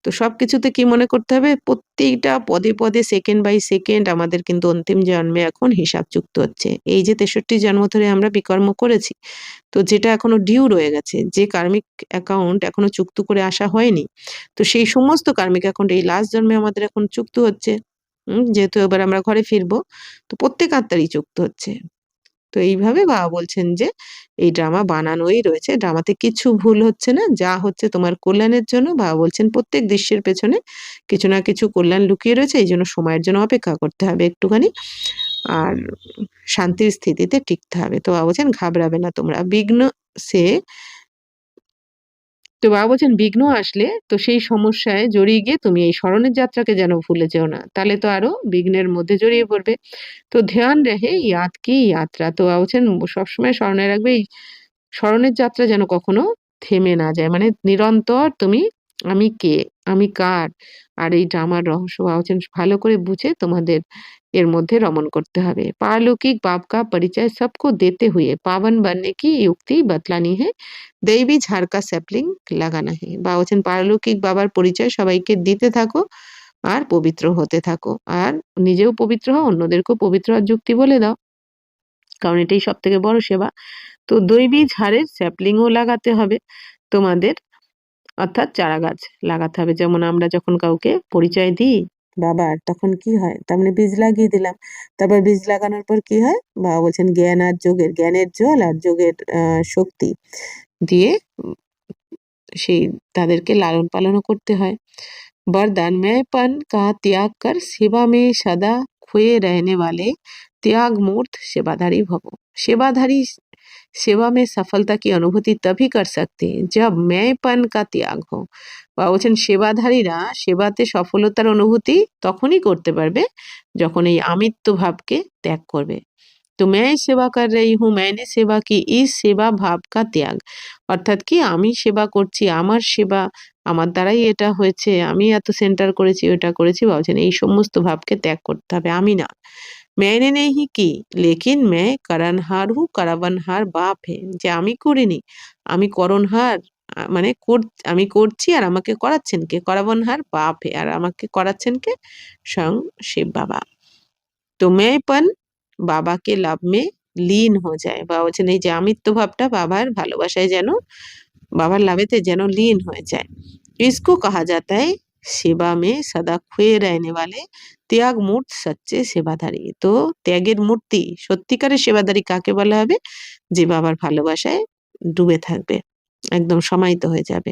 তো সবকিছুতে কি মনে করতে হবে? প্রত্যেকটা পদে, পদে সেকেন্ড বাই সেকেন্ড আমাদের কিন্তু অন্তিম জন্মে এখন হিসাব যুক্ত হচ্ছে। এই যে 63 জন্ম ধরে আমরা বিকর্ম করেছি, তো যেটা এখনো ডিউ রয়ে গেছে, যে কার্মিক অ্যাকাউন্ট এখনো চুক্ত করে আসা হয়নি, তো সেই সমস্ত কার্মিক অ্যাকাউন্ট এই লাস্ট জন্মে আমাদের এখন চুক্ত হচ্ছে। যেহেতু এবার আমরা ঘরে ফিরবো, তো প্রত্যেক আত্মারই যুক্ত হচ্ছে। তো এইভাবে বাবা বলছেন যে এই ড্রামা বানানোই রয়েছে। ড্রামাতে কিছু ভুল হচ্ছে না। যা হচ্ছে তোমার কল্যাণের জন্য। বাবা বলছেন প্রত্যেক দৃশ্যের পেছনে কিছু না কিছু কল্যাণ লুকিয়ে রয়েছে। এইজন্য সময়ের জন্য অপেক্ষা করতে হবে একটুখানি। আর শান্তির স্থিতিতে টিকতে হবে। তো বাবা বলছেন ঘাবড়াবে না তোমরা। সে তো বাবা বলছেন বিঘ্ন আসলে তো সেই সমস্যায় জড়িয়ে গিয়ে তুমি এই স্মরণের যাত্রাকে যেন ভুলে যেও না। তাহলে তো আরো বিঘ্নের মধ্যে জড়িয়ে পড়বে। তো ধ্যান রহে ইয়াদ কি যাত্রা। তো বাবা বলছেন সবসময় স্মরণে রাখবে এই স্মরণের যাত্রা যেন কখনো থেমে না যায়। মানে নিরন্তর তুমি আমি কে? আমি কার? আর এই ড্রামার রহস্য বাবা বলছেন ভালো করে বুঝে তোমাদের এর মধ্যে রমণ করতে হবে। पारलौकिक बाप का परिचय सबको देते हुए पावन बनने की युक्ति बतलानी है। दैवी झाड़ का सैपलिंग লাগানা है। বাবা বলছেন পারলৌকিক বাবার পরিচয় সবাইকে দিতে থাকো আর পবিত্র হতে থাকো। আর নিজেও পবিত্র হও, অন্যদেরকেও পবিত্র হওয়ার যুক্তি বলে দাও। কারণ এটাই সবথেকে বড় সেবা। তো দৈবী ঝাড়ের স্যাপলিংও লাগাতে হবে তোমাদের, অর্থাৎ চারাগাছ লাগাতে হবে। যেমন আমরা যখন কাউকে পরিচয় দিই বাবার, তখন কি হয়? তার মানে বীজ লাগিয়ে দিলাম। তারপর বীজ লাগানোর পর কি হয়? বাবা বলছেন জ্ঞান আর যোগের, জ্ঞানের জল আর যোগের শক্তি দিয়ে সেই তাদেরকে লালন পালনও করতে হয়। वरदान मैंपन का त्याग कर सेवा में सदा खोए रहने वाले त्याग मूर्त सेवाधारी भव। सेवाधारी सेवा में सफलता की अनुभूति तभी कर सकते हैं जब मैंपन का त्याग हो। বা বলছেন সেবাধারীরা সেবাতে সফলতার অনুভূতি তখনই করতে পারবে যখন এই আমিত্ব ভাবকে ত্যাগ করবে। তো मैं सेवा कर रही हूँ, मैंने सेवा की, इस सेवा भाव का त्याग। অর্থাৎ কি আমি সেবা করছি, আমার সেবা, আমার দ্বারাই এটা হয়েছে, আমি এত সেন্টার করেছি, ওটা করেছি, ভাবছেন এই সমস্ত ভাবকে ত্যাগ করতে হবে। আমি না। मैंने नहीं की, लेकिन मैं करनहार हूँ, करावनहार बाप है। যে আমি করিনি, আমি করনহার, মানে আমি করছি আর আমাকে করাচ্ছেন কে? करावनहार बाप है। আর আমাকে করাচ্ছেন কে? স্বয়ং শিব বাবা। তো मैंपन बाबा के लाभ में লীন হয়ে যায়। বাবা বলছেন এই যে আমিত্ব ভাবটা বাবার ভালোবাসায় যেন, বাবার লাভেতে যেন লীন হয়ে যায়। इसको कहा जाता है সেবা में सदा खोए रहने वाले त्याग मूर्त सच्चे সেবাধারী। তো ত্যাগের মূর্তি সত্যিকারের সেবাধারী কাকে বলা হবে? যে বাবার ভালোবাসায় ডুবে থাকবে, একদম সমাহিত হয়ে যাবে।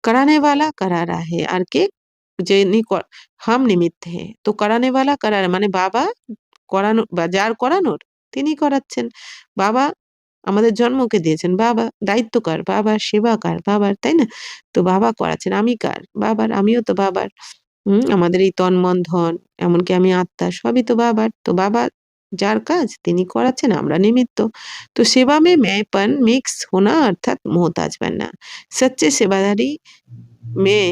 कराने वाला करा रहा है। আর কে? যিনি হাম নিমিত্ত হে। তো कराने वाला करा মানে বাবা করানো বা যার করানোর তিনি করাচ্ছেন। বাবা আমাদের জন্মকে দিয়েছেন, বাবা দায়িত্ব কার? বাবার, সেবা কার? বাবার, তাই না? তো বাবা করাচ্ছেন। আমি কার? বাবার, আমিও তো বাবার। আমাদের এই তন, মন, ধন, এমনকি আমি আত্মা, সবই তো বাবার। তো বাবা যার কাজ তিনি করাচ্ছেন, আমরা নিমিত্ত। তো সেবা में मैंपन मिक्स होना अर्थात मोहताज बनना। सच्चे सेवादारी में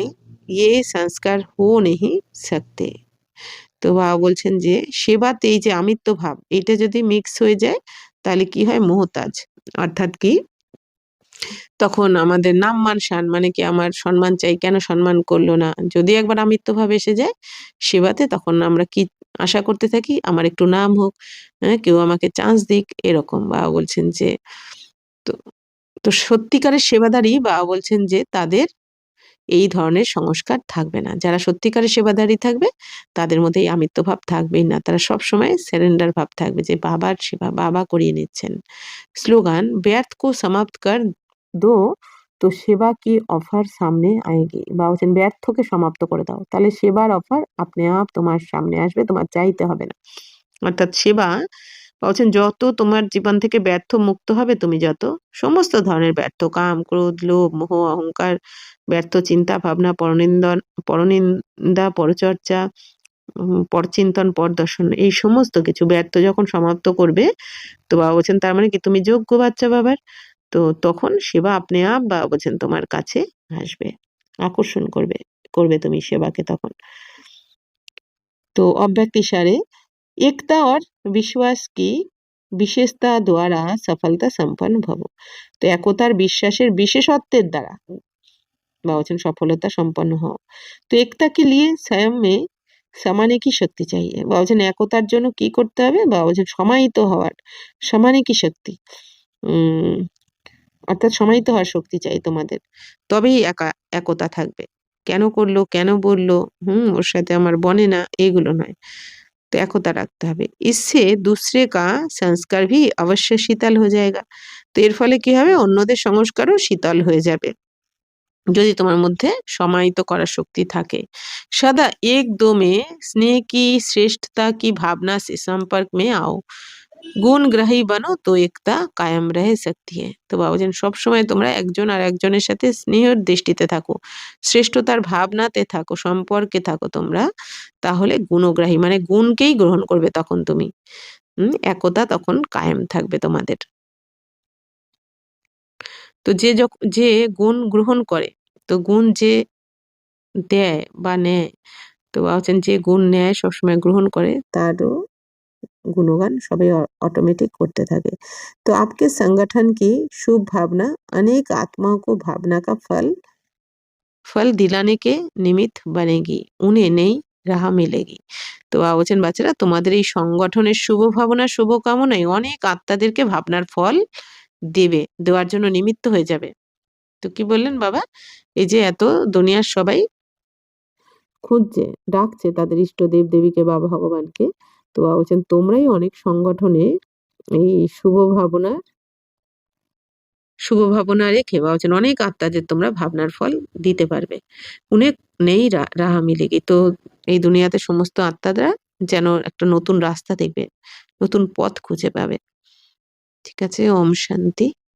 ये संस्कार हो नहीं सकते। তো বাবা বলছেন যে সেবাতে এই যে আমিত্ব ভাব এটা যদি মিক্স হয়ে যায় তাহলে কি হয়? মোহতাজ। অর্থাৎ কি? তখন আমাদের নাম মান শান মানে কি আমার সম্মান চাই, কেন সম্মান করলো না? যদি একবার আমিত্ব ভাব এসে যায় সেবাতে, তখন আমরা কি আশা করতে থাকি? আমার একটু নাম হোক, হ্যাঁ? কেউ আমাকে চান্স দিক, এরকম। বাবা বলছেন যে তো তো সত্যিকারের সেবাদারি বাবা বলছেন যে তাদের এই ধরনের সংস্কার থাকবে না। যারা সত্যিকারের সেবাদারি থাকবে তাদের মধ্যে এই আমিত্ব ভাব থাকবেই না। তারা সবসময় সারেন্ডার ভাব থাকবে যে বাবার সেবা বাবা করিয়ে নিচ্ছেন। স্লোগান ব্যর্থ को समाप्त कर दो তো সেবা কি অফার সামনে আয়েগি। বাবা বলছেন ব্যর্থকে সমাপ্ত করে দাও। তাহলে সেবার অফার আপনি আপ তোমার সামনে আসবে, তোমার চাইতে হবে না। অর্থাৎ সেবা বলছেন যত তোমার জীবন থেকে ব্যর্থ মুক্ত হবে তুমি, যত সমস্ত ধরনের ব্যর্থ কাম, ক্রোধ, লোভ, মোহ, অহংকার, ব্যর্থ চিন্তা ভাবনা, পরনিন্দা, পরচর্চা, পরচিন্তন, পরদর্শন, এই সমস্ত কিছু ব্যর্থ যখন সমাপ্ত করবে, তো বাবা বলছেন তার মানে কি তুমি যোগ্য বাচ্চা বাবার। তো তখন সেবা আপনি আপ বাবা বলছেন তোমার কাছে আসবে, আকর্ষণ করবে, করবে তুমি সেবাকে তখন। तो अव्यक्त इशारे एकता और विश्वास की বিশেষতা দ্বারা সফলতা সম্পন্ন ভব। তো একতার বিশ্বাসের বিশেষত্বের দ্বারা বা বলছেন সফলতা সম্পন্ন হও। তো একতা के लिए स्वयं में समाने की शक्ति चाहिए। বা বলছেন একতার জন্য কি করতে হবে? বা বলছেন সমাহিত হওয়ার, সমানে কি শক্তি, উম অর্থাৎ সমাহিত হওয়ার শক্তি চাই তোমাদের। তবেই একতা থাকবে। কেন করলো? কেন বলল? ওর সাথে আমার বনে না, এগুলো নয়। तो একতা রাখতে হবে। इससे दूसरे का संस्कार भी अवश्य शीतल हो जाएगा। তো এর ফলে কি হবে? অন্যদের সংস্কারও শীতল হয়ে যাবে। যদি তোমার মধ্যে সমাহিত করার শক্তি থাকে। सदा एक दो में स्नेह की श्रेष्ठता की भावना से संपर्क में आओ। গুণগ্রাহী বানো তো একতা কায়েম রহে सकती है। তো বাবা বলছেন সবসময় তোমরা একজন আর একজনের সাথে স্নেহের দৃষ্টিতে থাকো, শ্রেষ্ঠতার ভাবনাতে থাকো, সম্পর্কে থাকো তোমরা, তাহলে গুণগ্রাহী মানে গুণকেই গ্রহণ করবে তখন তুমি। একতা তখন কায়েম থাকবে তোমাদের। তো যে গুণ গ্রহণ করে, তো গুণ যে দেয় বা নেয়, তো বাবা বলছেন যে গুণ নেয় সবসময় গ্রহণ করে তারও गुणगान सभी ऑटोमेटिक करते থাকে। तो आपके संगठन की शुभ भावना अनेक आत्माओं को भावना का फल दिलाने के निमित्त बनेगी, उन्हें नई রাহ মিলেগি। তো বাবা বলছেন বাচ্চারা তোমাদের এই সংগঠনের শুভ ভাবনা শুভ কামনায় অনেক আত্মাদেরকে ভাবনার ফল দেবে, দেওয়ার জন্য নিমিত্ত হয়ে যাবে। তো কি বললেন বাবা? এই যে এত দুনিয়ার সবাই খুঁজছে, ডাকছে তাদের ইষ্টদেব দেবীকে বা ভগবানকে, তো বাবা বলছেন তোমরাই অনেক সংগঠনে এই শুভ ভাবনা রেখে বাবা বলছেন অনেক আত্মাদের তোমরা ভাবনার ফল দিতে পারবে। অনেক নেই রাহা মিলেগি। তো এই দুনিয়াতে সমস্ত আত্মারা যেন একটা নতুন রাস্তা দেখবে, নতুন পথ খুঁজে পাবে। ঠিক আছে, ওম শান্তি।